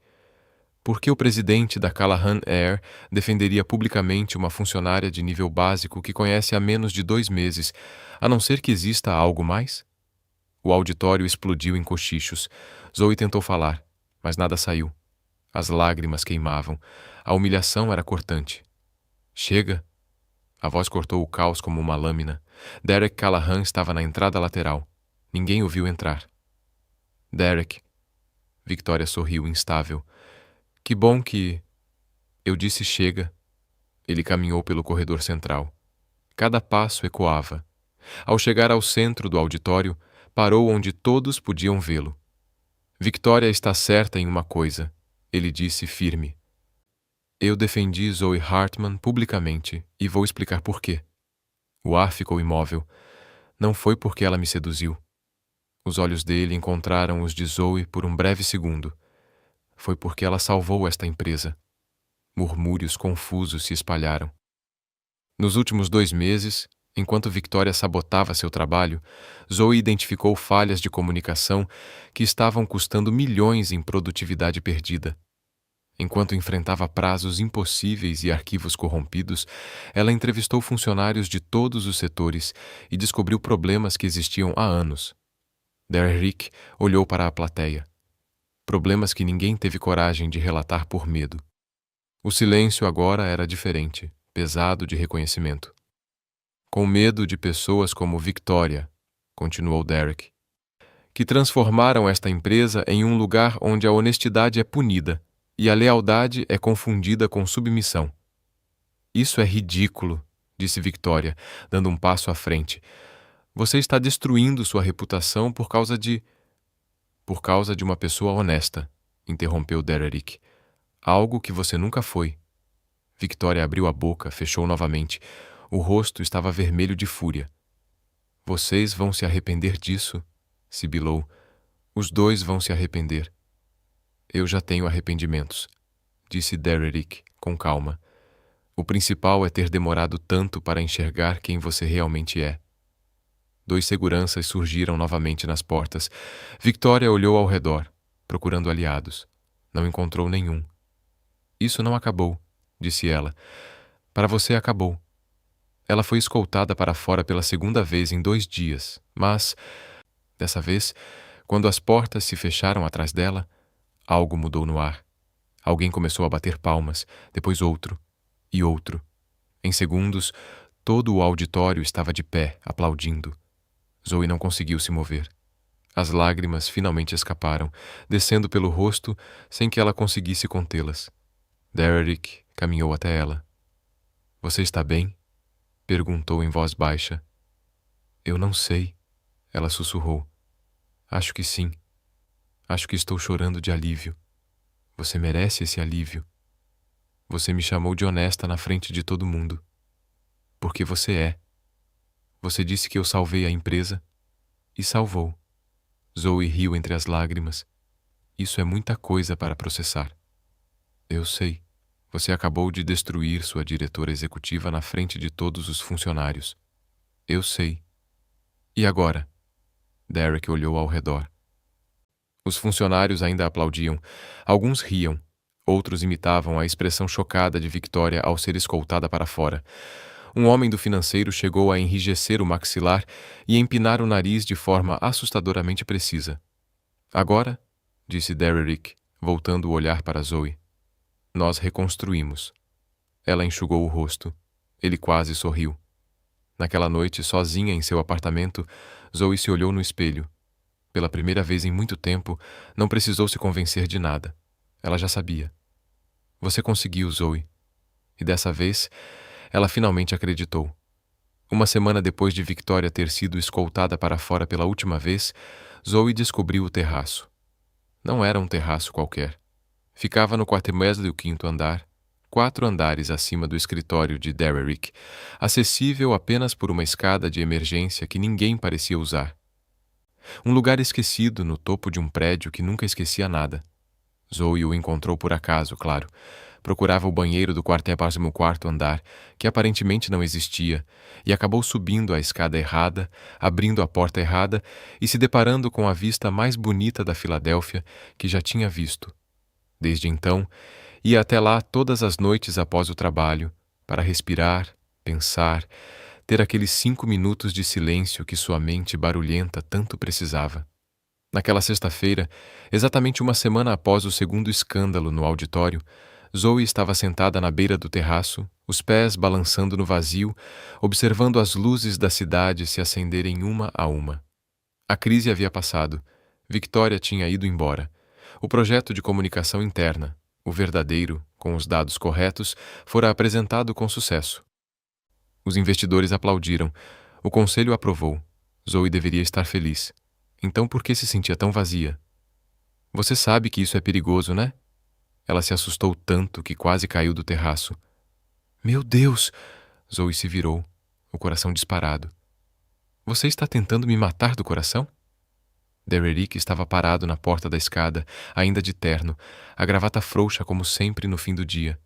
Por que o presidente da Callahan Air defenderia publicamente uma funcionária de nível básico que conhece há menos de 2 meses, a não ser que exista algo mais? O auditório explodiu em cochichos. Zoe tentou falar, mas nada saiu. As lágrimas queimavam. A humilhação era cortante. Chega! A voz cortou o caos como uma lâmina. Derek Callahan estava na entrada lateral. Ninguém o viu entrar. Derek. Victoria sorriu instável. Que bom que... Eu disse chega. Ele caminhou pelo corredor central. Cada passo ecoava. Ao chegar ao centro do auditório, parou onde todos podiam vê-lo. Victoria está certa em uma coisa, ele disse firme. Eu defendi Zoe Hartman publicamente e vou explicar por quê. O ar ficou imóvel. Não foi porque ela me seduziu. Os olhos dele encontraram os de Zoe por um breve segundo. Foi porque ela salvou esta empresa. Murmúrios confusos se espalharam. Nos últimos 2 meses, enquanto Victoria sabotava seu trabalho, Zoe identificou falhas de comunicação que estavam custando milhões em produtividade perdida. Enquanto enfrentava prazos impossíveis e arquivos corrompidos, ela entrevistou funcionários de todos os setores e descobriu problemas que existiam há anos. Derrick olhou para a plateia. Problemas que ninguém teve coragem de relatar por medo. O silêncio agora era diferente, pesado de reconhecimento. Com medo de pessoas como Victoria, continuou Derek, que transformaram esta empresa em um lugar onde a honestidade é punida e a lealdade é confundida com submissão. Isso é ridículo, disse Victoria, dando um passo à frente. Você está destruindo sua reputação por causa de uma pessoa honesta, interrompeu Derrick. Algo que você nunca foi. Victoria abriu a boca, fechou novamente. O rosto estava vermelho de fúria. Vocês vão se arrepender disso, sibilou. Os dois vão se arrepender. Eu já tenho arrependimentos, disse Dererick com calma. O principal é ter demorado tanto para enxergar quem você realmente é. Dois seguranças surgiram novamente nas portas. Victoria olhou ao redor, procurando aliados. Não encontrou nenhum. Isso não acabou, disse ela. Para você acabou. Ela foi escoltada para fora pela segunda vez em 2 dias, mas, dessa vez, quando as portas se fecharam atrás dela, algo mudou no ar. Alguém começou a bater palmas, depois outro e outro. Em segundos, todo o auditório estava de pé, aplaudindo. Zoe não conseguiu se mover. As lágrimas finalmente escaparam, descendo pelo rosto sem que ela conseguisse contê-las. Dererick caminhou até ela. Você está bem? Perguntou em voz baixa. Eu não sei, ela sussurrou. Acho que sim. Acho que estou chorando de alívio. Você merece esse alívio. Você me chamou de honesta na frente de todo mundo. Porque você é. Você disse que eu salvei a empresa. E salvou. Zoe riu entre as lágrimas. Isso é muita coisa para processar. Eu sei. Você acabou de destruir sua diretora executiva na frente de todos os funcionários. Eu sei. E agora? Derek olhou ao redor. Os funcionários ainda aplaudiam. Alguns riam. Outros imitavam a expressão chocada de Victoria ao ser escoltada para fora. Um homem do financeiro chegou a enrijecer o maxilar e empinar o nariz de forma assustadoramente precisa. Agora, disse Dererick, voltando o olhar para Zoe, nós reconstruímos. Ela enxugou o rosto. Ele quase sorriu. Naquela noite, sozinha em seu apartamento, Zoe se olhou no espelho. Pela primeira vez em muito tempo, não precisou se convencer de nada. Ela já sabia. Você conseguiu, Zoe. E dessa vez, ela finalmente acreditou. Uma semana depois de Victoria ter sido escoltada para fora pela última vez, Zoe descobriu o terraço. Não era um terraço qualquer. Ficava no quatermestre do 5º andar, 4 andares acima do escritório de Dererick, acessível apenas por uma escada de emergência que ninguém parecia usar. Um lugar esquecido no topo de um prédio que nunca esquecia nada. Zoe o encontrou por acaso, claro. Procurava o banheiro do 44º andar, que aparentemente não existia, e acabou subindo a escada errada, abrindo a porta errada e se deparando com a vista mais bonita da Filadélfia que já tinha visto. Desde então, ia até lá todas as noites após o trabalho, para respirar, pensar, ter aqueles 5 minutos de silêncio que sua mente barulhenta tanto precisava. Naquela sexta-feira, exatamente uma semana após o segundo escândalo no auditório, Zoe estava sentada na beira do terraço, os pés balançando no vazio, observando as luzes da cidade se acenderem uma a uma. A crise havia passado. Victoria tinha ido embora. O projeto de comunicação interna, o verdadeiro, com os dados corretos, fora apresentado com sucesso. Os investidores aplaudiram. O conselho aprovou. Zoe deveria estar feliz. Então por que se sentia tão vazia? Você sabe que isso é perigoso, né? Ela se assustou tanto que quase caiu do terraço. Meu Deus! Zoe se virou, o coração disparado. Você está tentando me matar do coração? Dererick estava parado na porta da escada, ainda de terno, a gravata frouxa como sempre no fim do dia.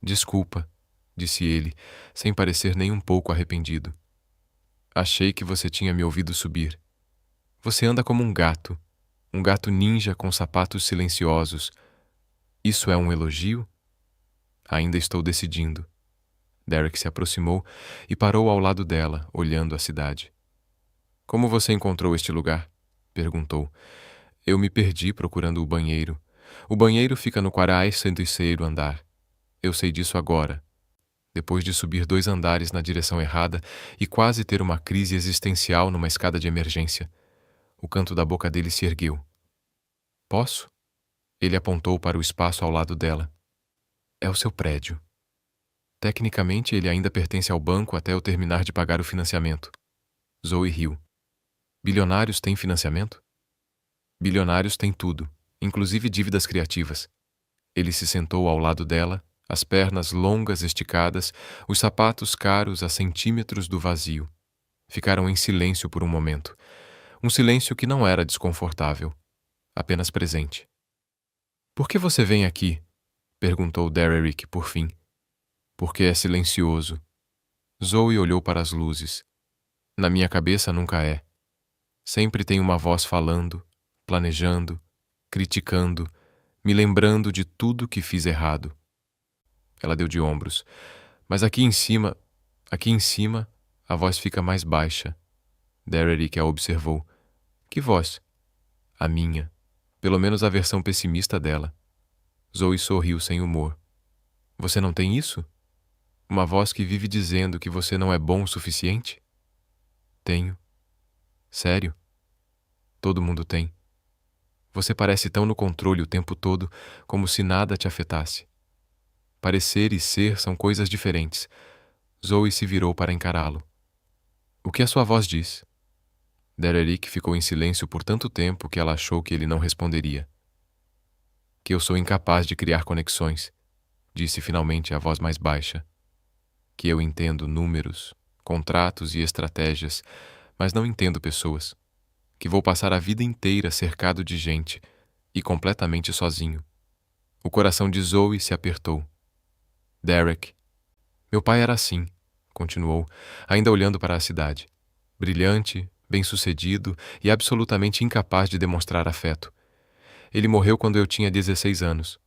Desculpa, disse ele, sem parecer nem um pouco arrependido. Achei que você tinha me ouvido subir. Você anda como um gato ninja com sapatos silenciosos. Isso é um elogio? Ainda estou decidindo. Derek se aproximou e parou ao lado dela, olhando a cidade. Como você encontrou este lugar? Perguntou. Eu me perdi procurando o banheiro. O banheiro fica no 43º andar. Eu sei disso agora. Depois de subir 2 andares na direção errada e quase ter uma crise existencial numa escada de emergência. O canto da boca dele se ergueu. Posso? Ele apontou para o espaço ao lado dela. É o seu prédio. Tecnicamente, ele ainda pertence ao banco até eu terminar de pagar o financiamento. Zoe riu. Bilionários têm financiamento? Bilionários têm tudo, inclusive dívidas criativas. Ele se sentou ao lado dela, as pernas longas esticadas, os sapatos caros a centímetros do vazio. Ficaram em silêncio por um momento. Um silêncio que não era desconfortável, apenas presente. "Por que você vem aqui?" perguntou Dererick por fim. "Porque é silencioso." Zoe olhou para as luzes. "Na minha cabeça nunca é. Sempre tem uma voz falando, planejando, criticando, me lembrando de tudo que fiz errado." Ela deu de ombros. "Mas aqui em cima, a voz fica mais baixa." Dererick a observou. "Que voz?" "A minha. Pelo menos a versão pessimista dela." Zoe sorriu sem humor. "Você não tem isso? Uma voz que vive dizendo que você não é bom o suficiente?" "Tenho." "Sério?" "Todo mundo tem. Você parece tão no controle o tempo todo, como se nada te afetasse." Parecer e ser são coisas diferentes. Zoe se virou para encará-lo. "O que a sua voz diz?" Dererick ficou em silêncio por tanto tempo que ela achou que ele não responderia. "Que eu sou incapaz de criar conexões", disse finalmente a voz mais baixa. "Que eu entendo números, contratos e estratégias, mas não entendo pessoas. Que vou passar a vida inteira cercado de gente e completamente sozinho." O coração de Zoe se apertou. "Derek, meu pai era assim", continuou, ainda olhando para a cidade. "Brilhante, bem-sucedido e absolutamente incapaz de demonstrar afeto. Ele morreu quando eu tinha 16 anos.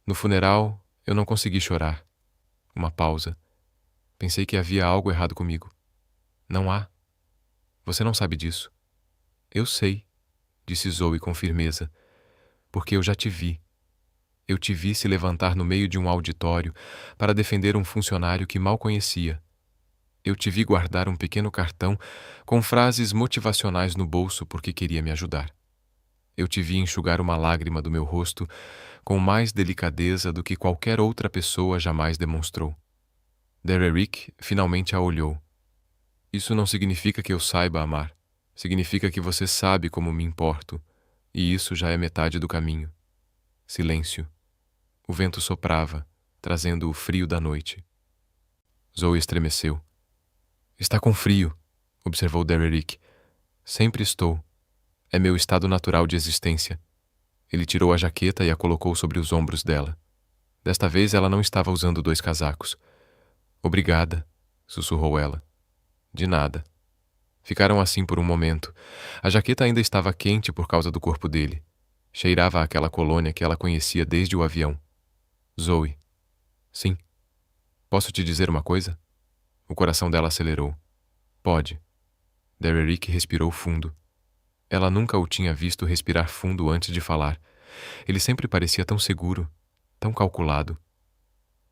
No funeral, eu não consegui chorar." Uma pausa. "Pensei que havia algo errado comigo." "Não há. Você não sabe disso." "Eu sei", disse Zoe com firmeza, "porque eu já te vi. Eu te vi se levantar no meio de um auditório para defender um funcionário que mal conhecia. Eu te vi guardar um pequeno cartão com frases motivacionais no bolso porque queria me ajudar. Eu te vi enxugar uma lágrima do meu rosto com mais delicadeza do que qualquer outra pessoa jamais demonstrou." Dererick finalmente a olhou. "Isso não significa que eu saiba amar. Significa que você sabe como me importo, e isso já é metade do caminho." Silêncio. O vento soprava, trazendo o frio da noite. Zoe estremeceu. "Está com frio", observou Dererick. "Sempre estou. É meu estado natural de existência." Ele tirou a jaqueta e a colocou sobre os ombros dela. Desta vez ela não estava usando 2 casacos. "Obrigada", sussurrou ela. "De nada." Ficaram assim por um momento. A jaqueta ainda estava quente por causa do corpo dele. Cheirava àquela colônia que ela conhecia desde o avião. "Zoe." "Sim." "Posso te dizer uma coisa?" O coração dela acelerou. "Pode." Dererick respirou fundo. Ela nunca o tinha visto respirar fundo antes de falar. Ele sempre parecia tão seguro, tão calculado.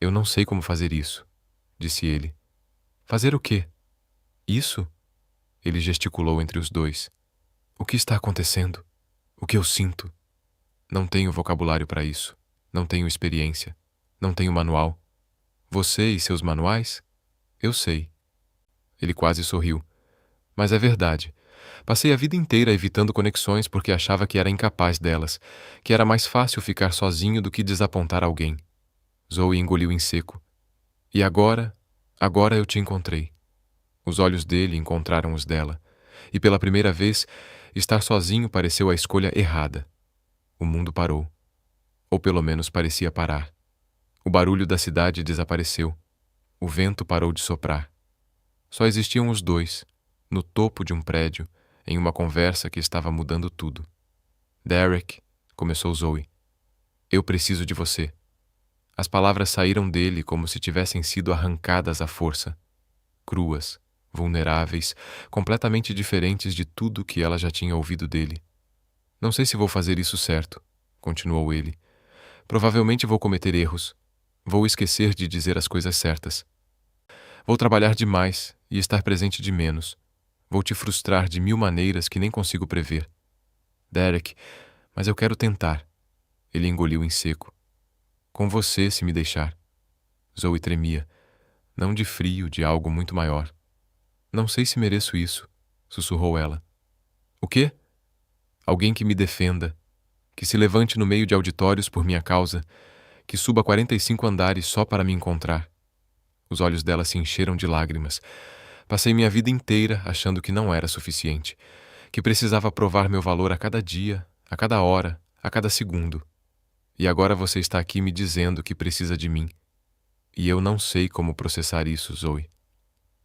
"Eu não sei como fazer isso", disse ele. "Fazer o quê?" "Isso?" Ele gesticulou entre os dois. "O que está acontecendo? O que eu sinto? Não tenho vocabulário para isso. Não tenho experiência. Não tenho manual. Você e seus manuais? Eu sei." Ele quase sorriu. "Mas é verdade. Passei a vida inteira evitando conexões porque achava que era incapaz delas, que era mais fácil ficar sozinho do que desapontar alguém." Zoe engoliu em seco. "E agora eu te encontrei." Os olhos dele encontraram os dela, e pela primeira vez, estar sozinho pareceu a escolha errada. O mundo parou. Ou pelo menos parecia parar. O barulho da cidade desapareceu. O vento parou de soprar. Só existiam os dois, no topo de um prédio, em uma conversa que estava mudando tudo. "Derek", começou Zoe, "eu preciso de você." As palavras saíram dele como se tivessem sido arrancadas à força. Cruas, vulneráveis, completamente diferentes de tudo que ela já tinha ouvido dele. "Não sei se vou fazer isso certo", continuou ele. "Provavelmente vou cometer erros. Vou esquecer de dizer as coisas certas. Vou trabalhar demais e estar presente de menos. Vou te frustrar de 1000 maneiras que nem consigo prever." "Derek, mas eu quero tentar." Ele engoliu em seco. "Com você, se me deixar." Zoe tremia. Não de frio, de algo muito maior. "Não sei se mereço isso", sussurrou ela. "O quê?" "Alguém que me defenda. Que se levante no meio de auditórios por minha causa. Que suba 45 andares só para me encontrar." Os olhos dela se encheram de lágrimas. Passei minha vida inteira achando que não era suficiente, que precisava provar meu valor a cada dia, a cada hora, a cada segundo. E agora você está aqui me dizendo que precisa de mim. E eu não sei como processar isso, Zoe.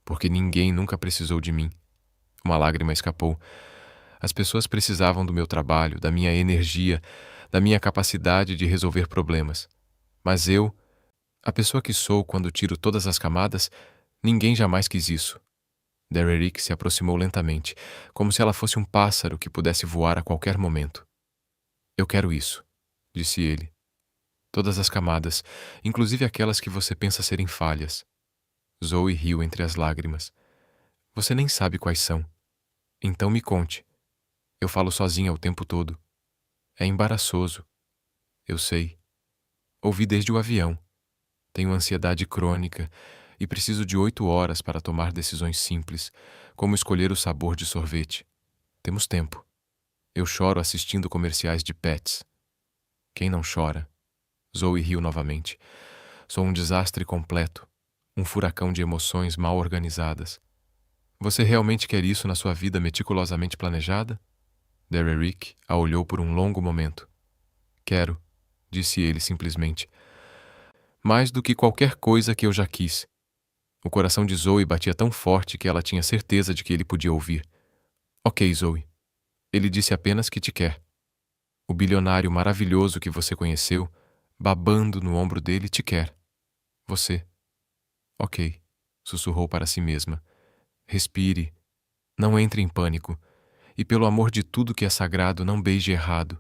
Porque ninguém nunca precisou de mim. Uma lágrima escapou. As pessoas precisavam do meu trabalho, da minha energia, da minha capacidade de resolver problemas. Mas eu, a pessoa que sou quando tiro todas as camadas, ninguém jamais quis isso. Dererick se aproximou lentamente, como se ela fosse um pássaro que pudesse voar a qualquer momento. Eu quero isso, disse ele. Todas as camadas, inclusive aquelas que você pensa serem falhas. Zoe riu entre as lágrimas. Você nem sabe quais são. Então me conte. Eu falo sozinha o tempo todo. É embaraçoso. Eu sei. Ouvi desde o avião. Tenho ansiedade crônica e preciso de 8 horas para tomar decisões simples, como escolher o sabor de sorvete. Temos tempo. Eu choro assistindo comerciais de pets. Quem não chora? Zoe riu novamente. Sou um desastre completo, um furacão de emoções mal organizadas. Você realmente quer isso na sua vida meticulosamente planejada? Dererick a olhou por um longo momento. Quero, disse ele simplesmente. Mais do que qualquer coisa que eu já quis. O coração de Zoe batia tão forte que ela tinha certeza de que ele podia ouvir. Ok, Zoe. Ele disse apenas que te quer. O bilionário maravilhoso que você conheceu, babando no ombro dele, te quer. Você. Ok, sussurrou para si mesma. Respire. Não entre em pânico. E pelo amor de tudo que é sagrado, não beije errado.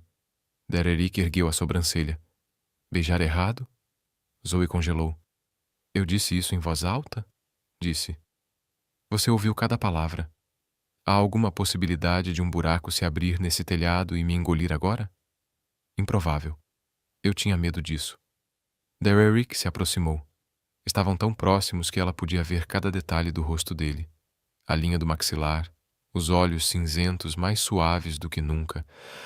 Dererick ergueu a sobrancelha. Beijar errado? Zoe congelou. Eu disse isso em voz alta? Disse. Você ouviu cada palavra. Há alguma possibilidade de um buraco se abrir nesse telhado e me engolir agora? Improvável. Eu tinha medo disso. Dererick se aproximou. Estavam tão próximos que ela podia ver cada detalhe do rosto dele. A linha do maxilar, os olhos cinzentos mais suaves do que nunca,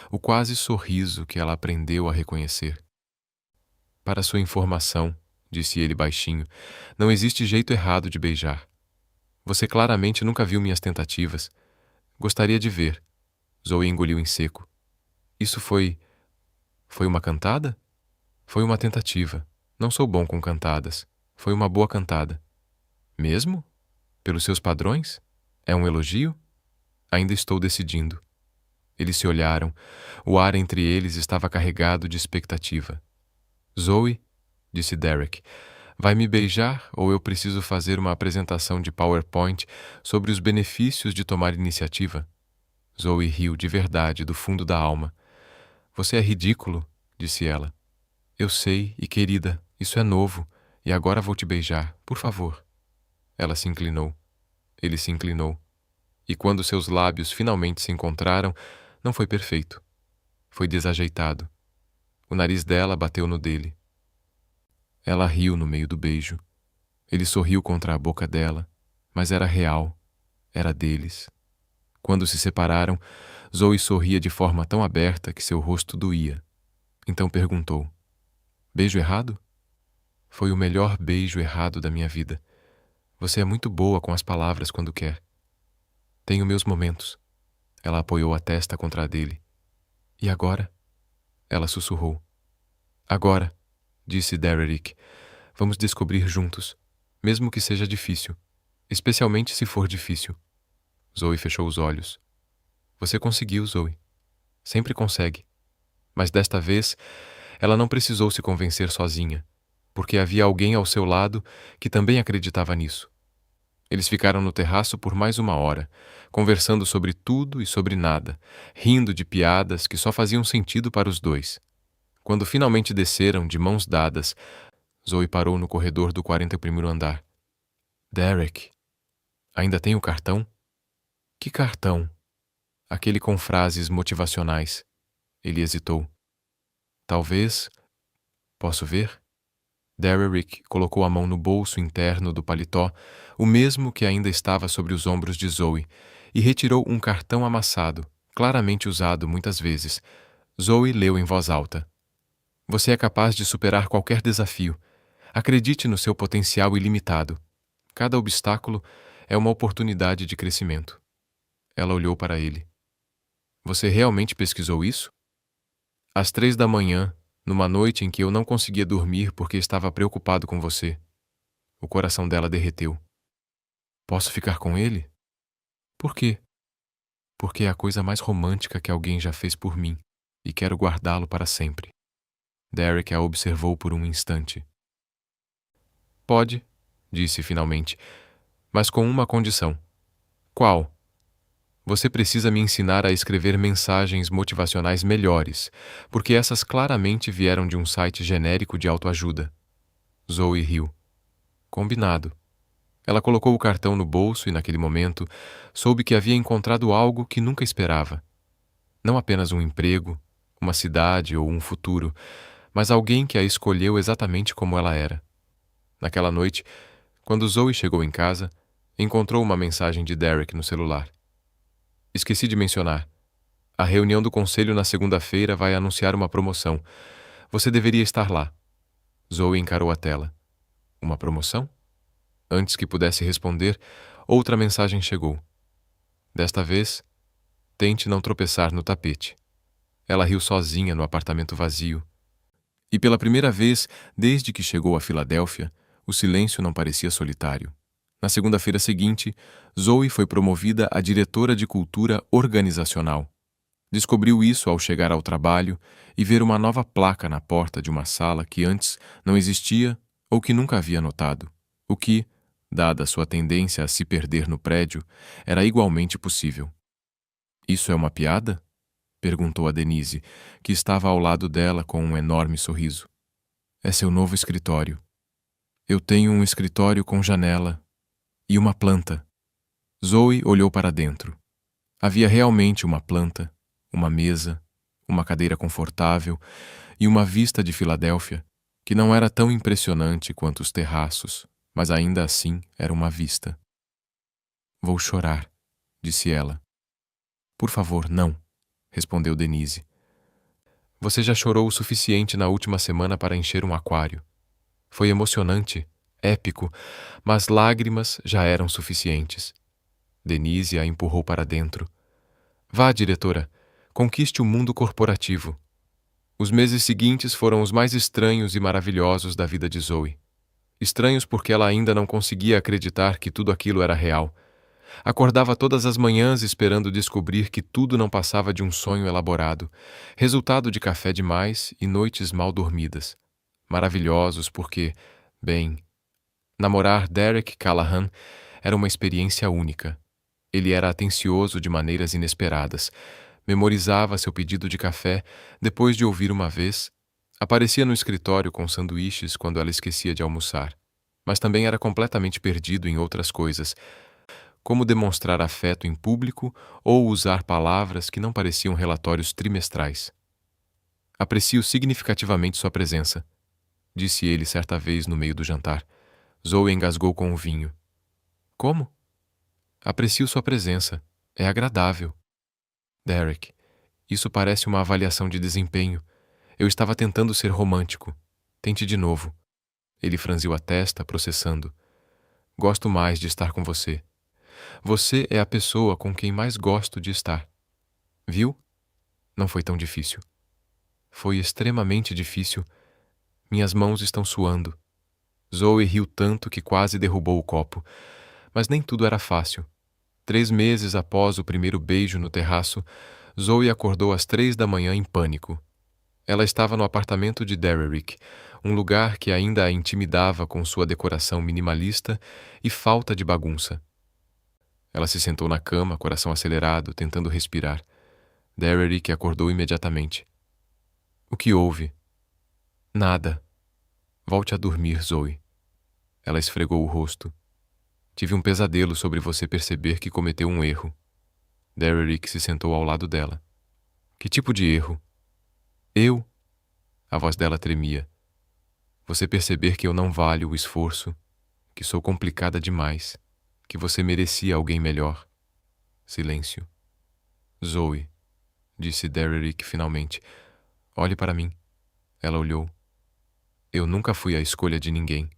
o quase sorriso que ela aprendeu a reconhecer. Para sua informação, disse ele baixinho, não existe jeito errado de beijar. Você claramente nunca viu minhas tentativas. Gostaria de ver. Zoe engoliu em seco. Isso foi... Foi uma cantada? Foi uma tentativa. Não sou bom com cantadas. Foi uma boa cantada. Mesmo? Pelos seus padrões? É um elogio? Ainda estou decidindo. Eles se olharam. O ar entre eles estava carregado de expectativa. Zoe, disse Derek, vai me beijar ou eu preciso fazer uma apresentação de PowerPoint sobre os benefícios de tomar iniciativa? Zoe riu de verdade do fundo da alma. Você é ridículo, disse ela. Eu sei, e querida, isso é novo, e agora vou te beijar, por favor. Ela se inclinou. Ele se inclinou. E quando seus lábios finalmente se encontraram, não foi perfeito. Foi desajeitado. O nariz dela bateu no dele. Ela riu no meio do beijo. Ele sorriu contra a boca dela, mas era real. Era deles. Quando se separaram, Zoe sorria de forma tão aberta que seu rosto doía. Então perguntou: Beijo errado? Foi o melhor beijo errado da minha vida. Você é muito boa com as palavras quando quer. Tenho meus momentos. Ela apoiou a testa contra a dele. E agora? Ela sussurrou. Agora, disse Dererick, vamos descobrir juntos, mesmo que seja difícil, especialmente se for difícil. Zoe fechou os olhos. Você conseguiu, Zoe. Sempre consegue. Mas desta vez, ela não precisou se convencer sozinha, porque havia alguém ao seu lado que também acreditava nisso. Eles ficaram no terraço por mais 1 hora, conversando sobre tudo e sobre nada, rindo de piadas que só faziam sentido para os dois. Quando finalmente desceram, de mãos dadas, Zoe parou no corredor do 41º andar. Derek, ainda tem o cartão? Que cartão? Aquele com frases motivacionais. Ele hesitou. Talvez... Posso ver? Dererick colocou a mão no bolso interno do paletó, o mesmo que ainda estava sobre os ombros de Zoe, e retirou um cartão amassado, claramente usado muitas vezes. Zoe leu em voz alta. Você é capaz de superar qualquer desafio. Acredite no seu potencial ilimitado. Cada obstáculo É uma oportunidade de crescimento. Ela olhou para ele. Você realmente pesquisou isso? Às 3 da manhã, numa noite em que eu não conseguia dormir porque estava preocupado com você. O coração dela derreteu. Posso ficar com ele? Por quê? Porque é a coisa mais romântica que alguém já fez por mim, e quero guardá-lo para sempre. Derek a observou por um instante. Pode, disse finalmente, mas com uma condição. Qual? Você precisa me ensinar a escrever mensagens motivacionais melhores, porque essas claramente vieram de um site genérico de autoajuda. Zoe riu. Combinado. Ela colocou o cartão no bolso e, naquele momento, soube que havia encontrado algo que nunca esperava. Não apenas um emprego, uma cidade ou um futuro, mas alguém que a escolheu exatamente como ela era. Naquela noite, quando Zoe chegou em casa, encontrou uma mensagem de Derek no celular. Esqueci de mencionar. A reunião do conselho na segunda-feira vai anunciar uma promoção. Você deveria estar lá. Zoe encarou a tela. Uma promoção? Antes que pudesse responder, outra mensagem chegou. Desta vez, tente não tropeçar no tapete. Ela riu sozinha no apartamento vazio. E pela primeira vez, desde que chegou a Filadélfia, o silêncio não parecia solitário. Na segunda-feira seguinte, Zoe foi promovida a diretora de cultura organizacional. Descobriu isso ao chegar ao trabalho e ver uma nova placa na porta de uma sala que antes não existia ou que nunca havia notado, o que, dada sua tendência a se perder no prédio, era igualmente possível. Isso é uma piada? Perguntou a Denise, que estava ao lado dela com um enorme sorriso. É seu novo escritório. Eu tenho um escritório com janela e uma planta. Zoe olhou para dentro. Havia realmente uma planta, uma mesa, uma cadeira confortável e uma vista de Filadélfia, que não era tão impressionante quanto os terraços, mas ainda assim era uma vista. Vou chorar, disse ela. Por favor, não, respondeu Denise. Você já chorou o suficiente na última semana para encher um aquário. Foi emocionante, épico, mas lágrimas já eram suficientes. Denise a empurrou para dentro. Vá, diretora, conquiste o mundo corporativo. Os meses seguintes foram os mais estranhos e maravilhosos da vida de Zoe. Estranhos porque ela ainda não conseguia acreditar que tudo aquilo era real. Acordava todas as manhãs esperando descobrir que tudo não passava de um sonho elaborado, resultado de café demais e noites mal dormidas. Maravilhosos porque, bem, namorar Derek Callahan era uma experiência única. Ele era atencioso de maneiras inesperadas. Memorizava seu pedido de café depois de ouvir uma vez. Aparecia no escritório com sanduíches quando ela esquecia de almoçar. Mas também era completamente perdido em outras coisas, como demonstrar afeto em público ou usar palavras que não pareciam relatórios trimestrais. Aprecio significativamente sua presença, disse ele certa vez no meio do jantar. Zoe engasgou com o vinho. Como? Aprecio sua presença. É agradável. Derek, isso parece uma avaliação de desempenho. Eu estava tentando ser romântico. Tente de novo. Ele franziu a testa, processando. Gosto mais de estar com você. Você é a pessoa com quem mais gosto de estar. Viu? Não foi tão difícil. Foi extremamente difícil. Minhas mãos estão suando. Zoe riu tanto que quase derrubou o copo. Mas nem tudo era fácil. 3 meses após o primeiro beijo no terraço, Zoe acordou às 3 da manhã em pânico. Ela estava no apartamento de Derrick, um lugar que ainda a intimidava com sua decoração minimalista e falta de bagunça. Ela se sentou na cama, coração acelerado, tentando respirar. Derrick acordou imediatamente. O que houve? Nada. Volte a dormir, Zoe. Ela esfregou o rosto. Tive um pesadelo sobre você perceber que cometeu um erro. Derrick se sentou ao lado dela. Que tipo de erro? Eu? A voz dela tremia. Você perceber que eu não valho o esforço, que sou complicada demais, que você merecia alguém melhor. Silêncio. Zoe, disse Derrick finalmente. Olhe para mim. Ela olhou. Eu nunca fui a escolha de ninguém,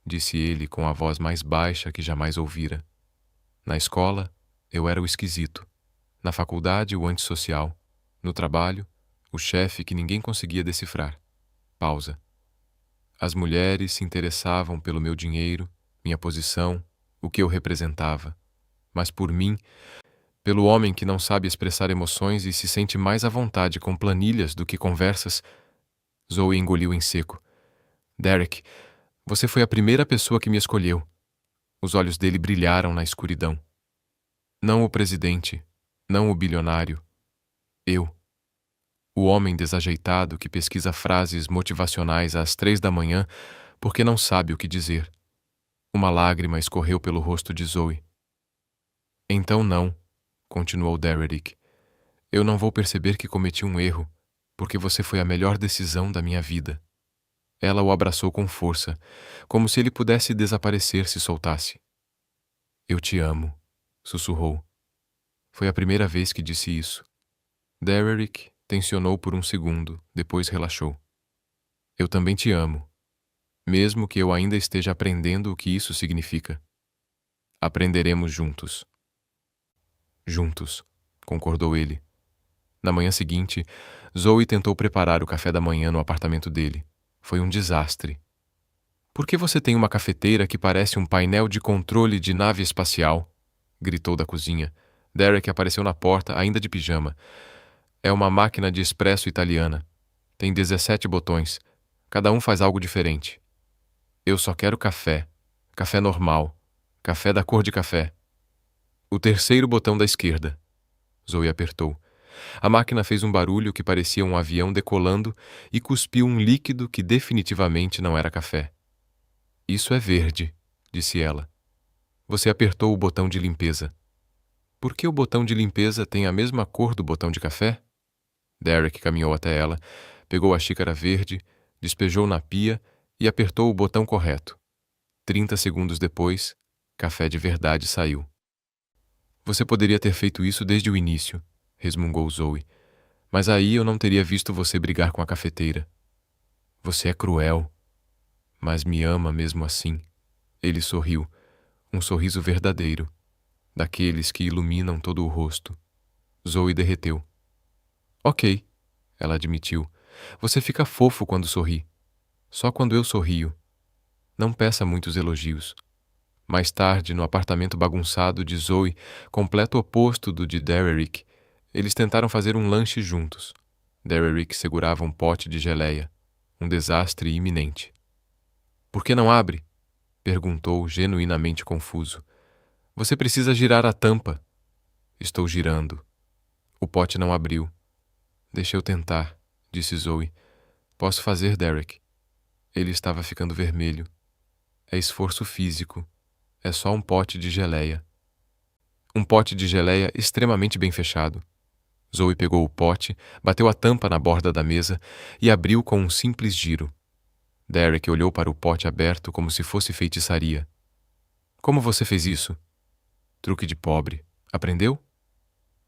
disse ele com a voz mais baixa que jamais ouvira. Na escola, eu era o esquisito. Na faculdade, o antissocial. No trabalho, o chefe que ninguém conseguia decifrar. Pausa. As mulheres se interessavam pelo meu dinheiro, minha posição, o que eu representava. Mas por mim, pelo homem que não sabe expressar emoções e se sente mais à vontade com planilhas do que conversas, Zoe engoliu em seco. Derek, você foi a primeira pessoa que me escolheu. Os olhos dele brilharam na escuridão. Não o presidente, não o bilionário. Eu. O homem desajeitado que pesquisa frases motivacionais às 3 da manhã porque não sabe o que dizer. Uma lágrima escorreu pelo rosto de Zoe. Então não, continuou Derek. Eu não vou perceber que cometi um erro, porque você foi a melhor decisão da minha vida. Ela o abraçou com força, como se ele pudesse desaparecer se soltasse. Eu te amo, sussurrou. Foi a primeira vez que disse isso. Derek tensionou por um segundo, depois relaxou. Eu também te amo, mesmo que eu ainda esteja aprendendo o que isso significa. Aprenderemos juntos. Juntos, concordou ele. Na manhã seguinte, Zoe tentou preparar o café da manhã no apartamento dele. Foi um desastre. Por que você tem uma cafeteira que parece um painel de controle de nave espacial? Gritou da cozinha. Derek apareceu na porta, ainda de pijama. É uma máquina de expresso italiana. Tem 17 botões. Cada um faz algo diferente. Eu só quero café. Café normal. Café da cor de café. O terceiro botão da esquerda. Zoe apertou. A máquina fez um barulho que parecia um avião decolando e cuspiu um líquido que definitivamente não era café. Isso é verde, disse ela. Você apertou o botão de limpeza. Por que o botão de limpeza tem a mesma cor do botão de café? Derek caminhou até ela, pegou a xícara verde, despejou na pia e apertou o botão correto. 30 segundos depois, café de verdade saiu. Você poderia ter feito isso desde o início, resmungou Zoe. Mas aí eu não teria visto você brigar com a cafeteira. Você é cruel, mas me ama mesmo assim. Ele sorriu, um sorriso verdadeiro, daqueles que iluminam todo o rosto. Zoe derreteu. Ok, ela admitiu. Você fica fofo quando sorri. Só quando eu sorrio. Não peça muitos elogios. Mais tarde, no apartamento bagunçado de Zoe, completo oposto do de Derek, eles tentaram fazer um lanche juntos. Derek segurava um pote de geleia. Um desastre iminente. Por que não abre? Perguntou, genuinamente confuso. Você precisa girar a tampa. Estou girando. O pote não abriu. Deixa eu tentar, disse Zoe. Posso fazer, Derek. Ele estava ficando vermelho. É esforço físico. É só um pote de geleia. Um pote de geleia extremamente bem fechado. Zoe pegou o pote, bateu a tampa na borda da mesa e abriu com um simples giro. Derek olhou para o pote aberto como se fosse feitiçaria. Como você fez isso? Truque de pobre. Aprendeu?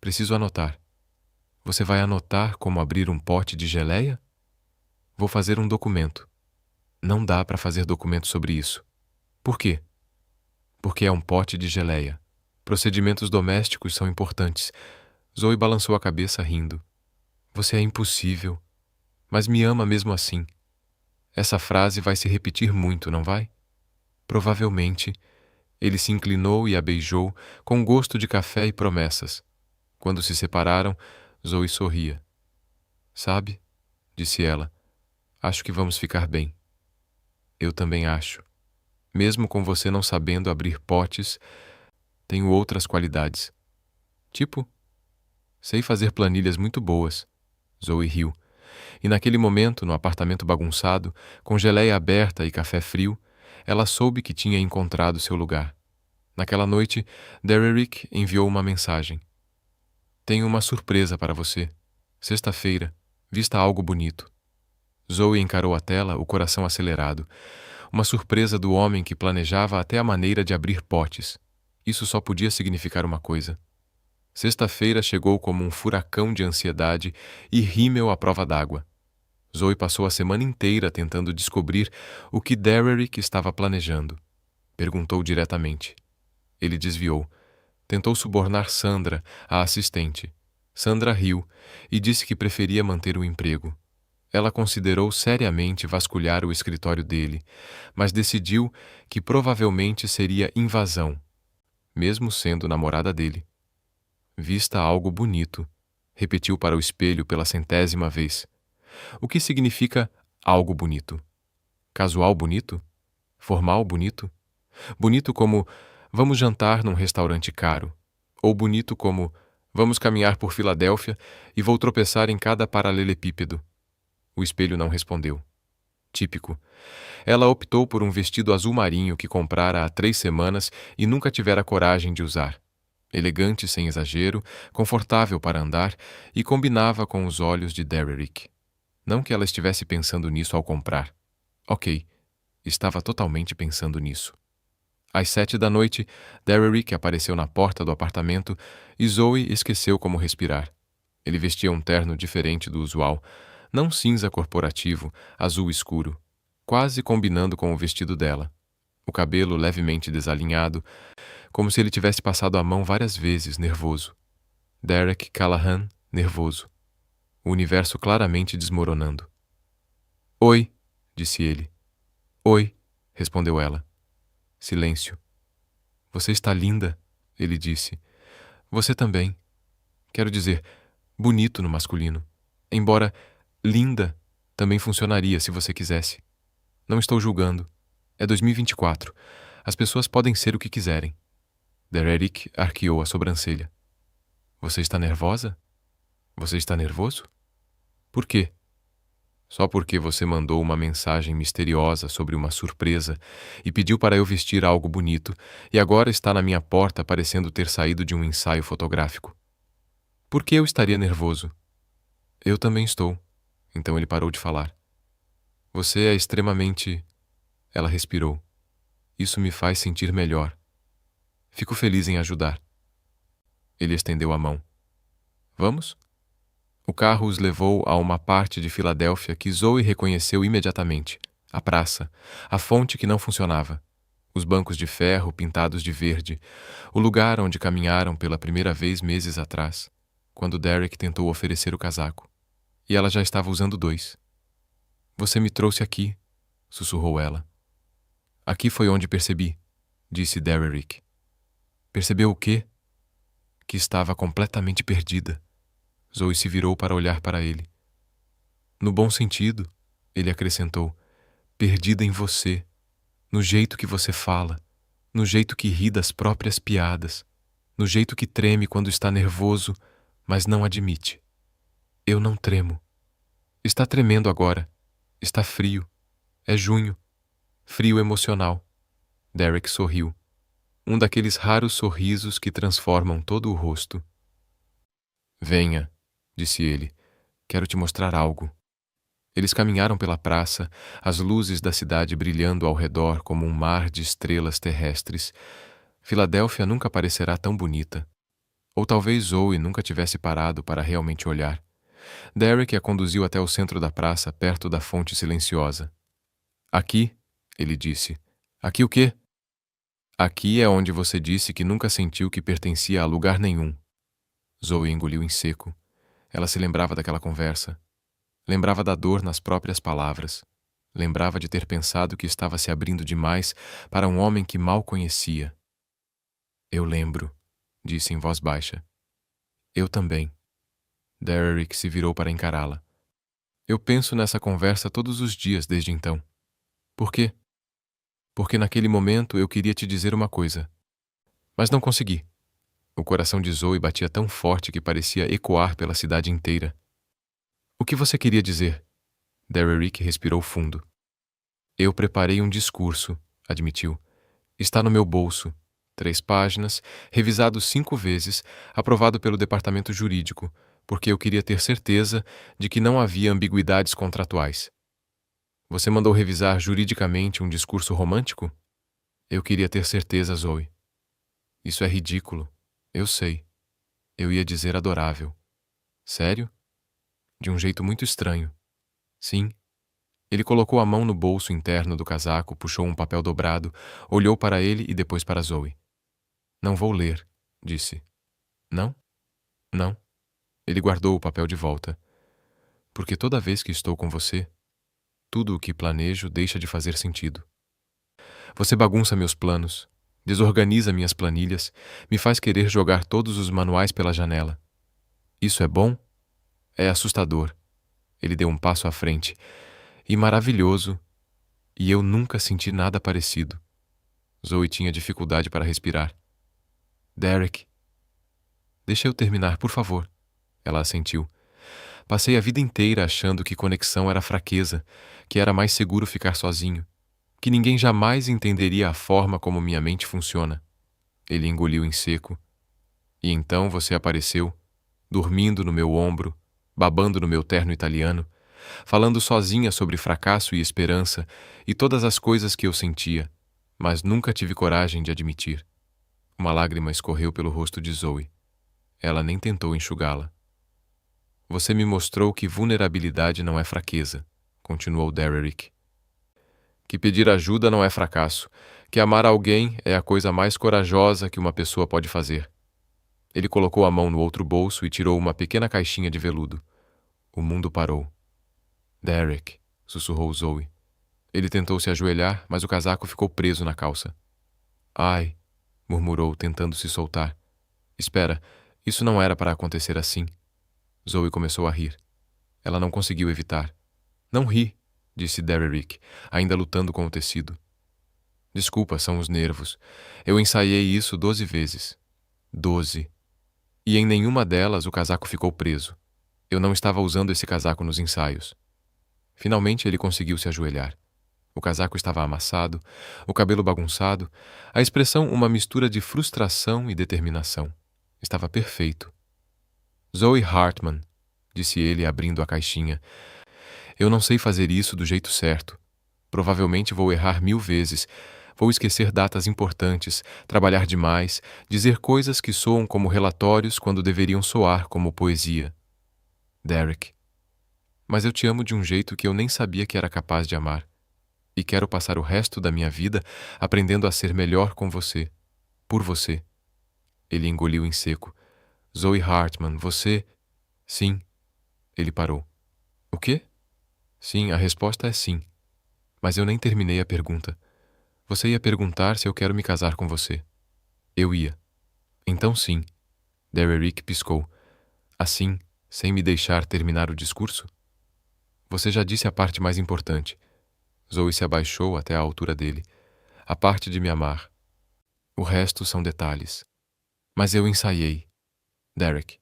Preciso anotar. Você vai anotar como abrir um pote de geleia? Vou fazer um documento. Não dá para fazer documento sobre isso. Por quê? Porque é um pote de geleia. Procedimentos domésticos são importantes. Zoe balançou a cabeça rindo. Você é impossível. Mas me ama mesmo assim. Essa frase vai se repetir muito, não vai? Provavelmente. Ele se inclinou e a beijou, com gosto de café e promessas. Quando se separaram, Zoe sorria. Sabe, disse ela, acho que vamos ficar bem. Eu também acho. Mesmo com você não sabendo abrir potes, tenho outras qualidades. Tipo, sei fazer planilhas muito boas. Zoe riu. E naquele momento, no apartamento bagunçado, com geleia aberta e café frio, ela soube que tinha encontrado seu lugar. Naquela noite, Derek enviou uma mensagem. Tenho uma surpresa para você. Sexta-feira, vista algo bonito. Zoe encarou a tela, o coração acelerado. Uma surpresa do homem que planejava até a maneira de abrir potes. Isso só podia significar uma coisa. Sexta-feira chegou como um furacão de ansiedade e rímel à prova d'água. Zoe passou a semana inteira tentando descobrir o que Derek estava planejando. Perguntou diretamente. Ele desviou. Tentou subornar Sandra, a assistente. Sandra riu e disse que preferia manter o emprego. Ela considerou seriamente vasculhar o escritório dele, mas decidiu que provavelmente seria invasão, mesmo sendo namorada dele. Vista algo bonito, repetiu para o espelho pela 100ª vez. O que significa algo bonito? Casual bonito? Formal bonito? Bonito como vamos jantar num restaurante caro, ou bonito como vamos caminhar por Filadélfia e vou tropeçar em cada paralelepípedo. O espelho não respondeu. Típico. Ela optou por um vestido azul marinho que comprara há 3 semanas e nunca tivera coragem de usar. Elegante sem exagero, confortável para andar e combinava com os olhos de Derrick. Não que ela estivesse pensando nisso ao comprar. Ok, estava totalmente pensando nisso. Às 7 da noite, Derrick apareceu na porta do apartamento e Zoe esqueceu como respirar. Ele vestia um terno diferente do usual, não cinza corporativo, azul escuro, quase combinando com o vestido dela. O cabelo levemente desalinhado, como se ele tivesse passado a mão várias vezes, nervoso. Derek Callahan, nervoso. O universo claramente desmoronando. Oi, disse ele. Oi, respondeu ela. Silêncio. Você está linda, ele disse. Você também. Quero dizer, bonito no masculino. Embora linda também funcionaria se você quisesse. Não estou julgando. É 2024. As pessoas podem ser o que quiserem. Derrick arqueou a sobrancelha. Você está nervosa? Você está nervoso? Por quê? Só porque você mandou uma mensagem misteriosa sobre uma surpresa e pediu para eu vestir algo bonito e agora está na minha porta parecendo ter saído de um ensaio fotográfico. Por que eu estaria nervoso? Eu também estou. Então ele parou de falar. Você é extremamente... Ela respirou. Isso me faz sentir melhor. Fico feliz em ajudar. Ele estendeu a mão. Vamos? O carro os levou a uma parte de Filadélfia que Zoe reconheceu imediatamente. A praça, a fonte que não funcionava, os bancos de ferro pintados de verde, o lugar onde caminharam pela primeira vez meses atrás, quando Derek tentou oferecer o casaco. E ela já estava usando 2. Você me trouxe aqui, sussurrou ela. Aqui foi onde percebi, disse Derrick. Percebeu o quê? Que estava completamente perdida. Zoe se virou para olhar para ele. No bom sentido, ele acrescentou, perdida em você, no jeito que você fala, no jeito que ri das próprias piadas, no jeito que treme quando está nervoso, mas não admite. Eu não tremo. Está tremendo agora. Está frio. É junho. Frio emocional. Derek sorriu. Um daqueles raros sorrisos que transformam todo o rosto. Venha, disse ele. Quero te mostrar algo. Eles caminharam pela praça, as luzes da cidade brilhando ao redor como um mar de estrelas terrestres. Filadélfia nunca parecerá tão bonita. Ou talvez Zoe nunca tivesse parado para realmente olhar. Derek a conduziu até o centro da praça, perto da fonte silenciosa. Aqui, ele disse. Aqui o quê? Aqui é onde você disse que nunca sentiu que pertencia a lugar nenhum. Zoe engoliu em seco. Ela se lembrava daquela conversa. Lembrava da dor nas próprias palavras. Lembrava de ter pensado que estava se abrindo demais para um homem que mal conhecia. Eu lembro, disse em voz baixa. Eu também. Derrick se virou para encará-la. Eu penso nessa conversa todos os dias desde então. Por quê? Porque naquele momento eu queria te dizer uma coisa. Mas não consegui. O coração de Zoe batia tão forte que parecia ecoar pela cidade inteira. O que você queria dizer? Derrick respirou fundo. Eu preparei um discurso, admitiu. Está no meu bolso. 3 páginas, revisado 5 vezes, aprovado pelo departamento jurídico, porque eu queria ter certeza de que não havia ambiguidades contratuais. Você mandou revisar juridicamente um discurso romântico? Eu queria ter certeza, Zoe. Isso é ridículo. Eu sei. Eu ia dizer adorável. Sério? De um jeito muito estranho. Sim. Ele colocou a mão no bolso interno do casaco, puxou um papel dobrado, olhou para ele e depois para Zoe. Não vou ler, disse. Não? Não. Ele guardou o papel de volta. Porque toda vez que estou com você, tudo o que planejo deixa de fazer sentido. Você bagunça meus planos, desorganiza minhas planilhas, me faz querer jogar todos os manuais pela janela. Isso é bom? É assustador. Ele deu um passo à frente. E maravilhoso. E eu nunca senti nada parecido. Zoe tinha dificuldade para respirar. Derek. Deixa eu terminar, por favor. Ela assentiu. Passei a vida inteira achando que conexão era fraqueza, que era mais seguro ficar sozinho, que ninguém jamais entenderia a forma como minha mente funciona. Ele engoliu em seco. E então você apareceu, dormindo no meu ombro, babando no meu terno italiano, falando sozinha sobre fracasso e esperança e todas as coisas que eu sentia, mas nunca tive coragem de admitir. Uma lágrima escorreu pelo rosto de Zoe. Ela nem tentou enxugá-la. Você me mostrou que vulnerabilidade não é fraqueza, continuou Derrick. Que pedir ajuda não é fracasso, que amar alguém é a coisa mais corajosa que uma pessoa pode fazer. Ele colocou a mão no outro bolso e tirou uma pequena caixinha de veludo. O mundo parou. Derek, sussurrou Zoe. Ele tentou se ajoelhar, mas o casaco ficou preso na calça. Ai, murmurou, tentando se soltar. Espera, isso não era para acontecer assim. Zoe começou a rir. Ela não conseguiu evitar. Não ri, disse Derrick, ainda lutando com o tecido. Desculpa, são os nervos. Eu ensaiei isso 12 vezes. 12. E em nenhuma delas o casaco ficou preso. Eu não estava usando esse casaco nos ensaios. Finalmente ele conseguiu se ajoelhar. O casaco estava amassado, o cabelo bagunçado, a expressão uma mistura de frustração e determinação. Estava perfeito. Zoe Hartman, disse ele abrindo a caixinha. Eu não sei fazer isso do jeito certo. Provavelmente vou errar 1000 vezes. Vou esquecer datas importantes, trabalhar demais, dizer coisas que soam como relatórios quando deveriam soar como poesia. Derek. Mas eu te amo de um jeito que eu nem sabia que era capaz de amar. E quero passar o resto da minha vida aprendendo a ser melhor com você. Por você. Ele engoliu em seco. Zoe Hartman, você... Sim. Ele parou. O quê? Sim, a resposta é sim. Mas eu nem terminei a pergunta. Você ia perguntar se eu quero me casar com você. Eu ia. Então sim. Derrick piscou. Assim, sem me deixar terminar o discurso? Você já disse a parte mais importante. Zoe se abaixou até a altura dele. A parte de me amar. O resto são detalhes. Mas eu ensaiei. Derek.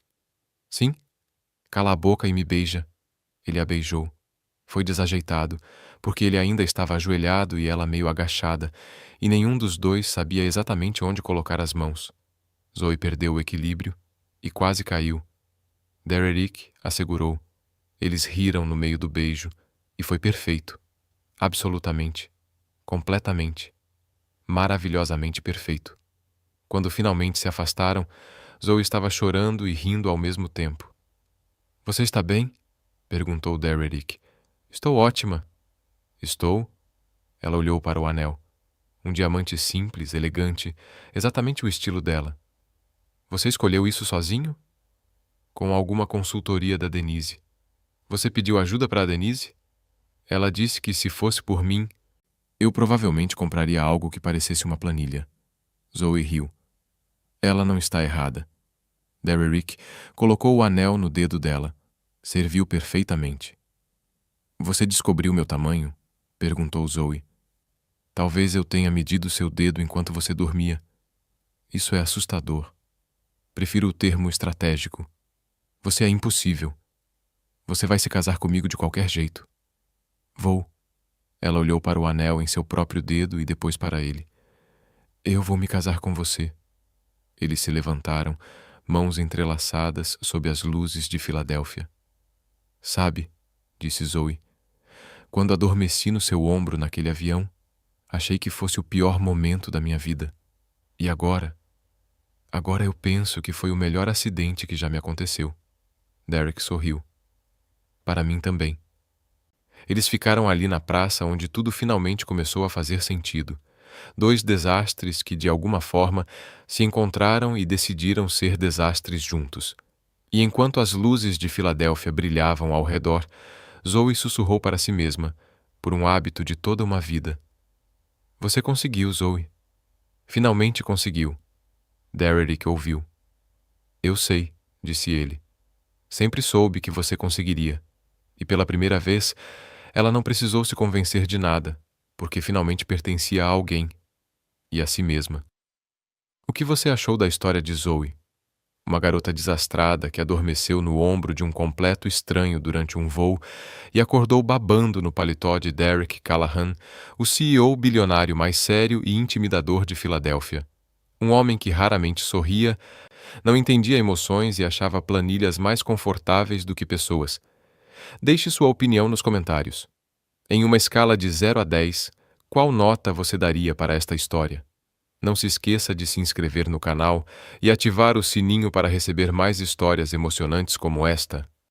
Sim? Cala a boca e me beija. Ele a beijou. Foi desajeitado, porque ele ainda estava ajoelhado e ela meio agachada, e nenhum dos dois sabia exatamente onde colocar as mãos. Zoe perdeu o equilíbrio e quase caiu. Derrick assegurou. Eles riram no meio do beijo, e foi perfeito. Absolutamente. Completamente. Maravilhosamente perfeito. Quando finalmente se afastaram, Zoe estava chorando e rindo ao mesmo tempo. Você está bem? Perguntou Derrick. Estou ótima. Estou? Ela olhou para o anel. Um diamante simples, elegante, exatamente o estilo dela. Você escolheu isso sozinho? Com alguma consultoria da Denise. Você pediu ajuda para a Denise? Ela disse que se fosse por mim, eu provavelmente compraria algo que parecesse uma planilha. Zoe riu. Ela não está errada. Derrick colocou o anel no dedo dela. Serviu perfeitamente. Você descobriu meu tamanho? Perguntou Zoe. Talvez eu tenha medido seu dedo enquanto você dormia. Isso é assustador. Prefiro o termo estratégico. Você é impossível. Você vai se casar comigo de qualquer jeito. Vou. Ela olhou para o anel em seu próprio dedo e depois para ele. Eu vou me casar com você. Eles se levantaram, mãos entrelaçadas sob as luzes de Filadélfia. Sabe, disse Zoe, quando adormeci no seu ombro naquele avião, achei que fosse o pior momento da minha vida. E agora? Agora eu penso que foi o melhor acidente que já me aconteceu. Derek sorriu. Para mim também. Eles ficaram ali na praça onde tudo finalmente começou a fazer sentido. dois desastres que, de alguma forma, se encontraram e decidiram ser desastres juntos. E enquanto as luzes de Filadélfia brilhavam ao redor, Zoe sussurrou para si mesma, por um hábito de toda uma vida: "Você conseguiu, Zoe. Finalmente conseguiu." Derrick ouviu. "Eu sei", disse ele. "Sempre soube que você conseguiria." E pela primeira vez, ela não precisou se convencer de nada, porque finalmente pertencia a alguém, e a si mesma. O que você achou da história de Zoe? Uma garota desastrada que adormeceu no ombro de um completo estranho durante um voo e acordou babando no paletó de Derek Callahan, o CEO bilionário mais sério e intimidador de Filadélfia. Um homem que raramente sorria, não entendia emoções e achava planilhas mais confortáveis do que pessoas. Deixe sua opinião nos comentários. Em uma escala de 0 a 10, qual nota você daria para esta história? Não se esqueça de se inscrever no canal e ativar o sininho para receber mais histórias emocionantes como esta.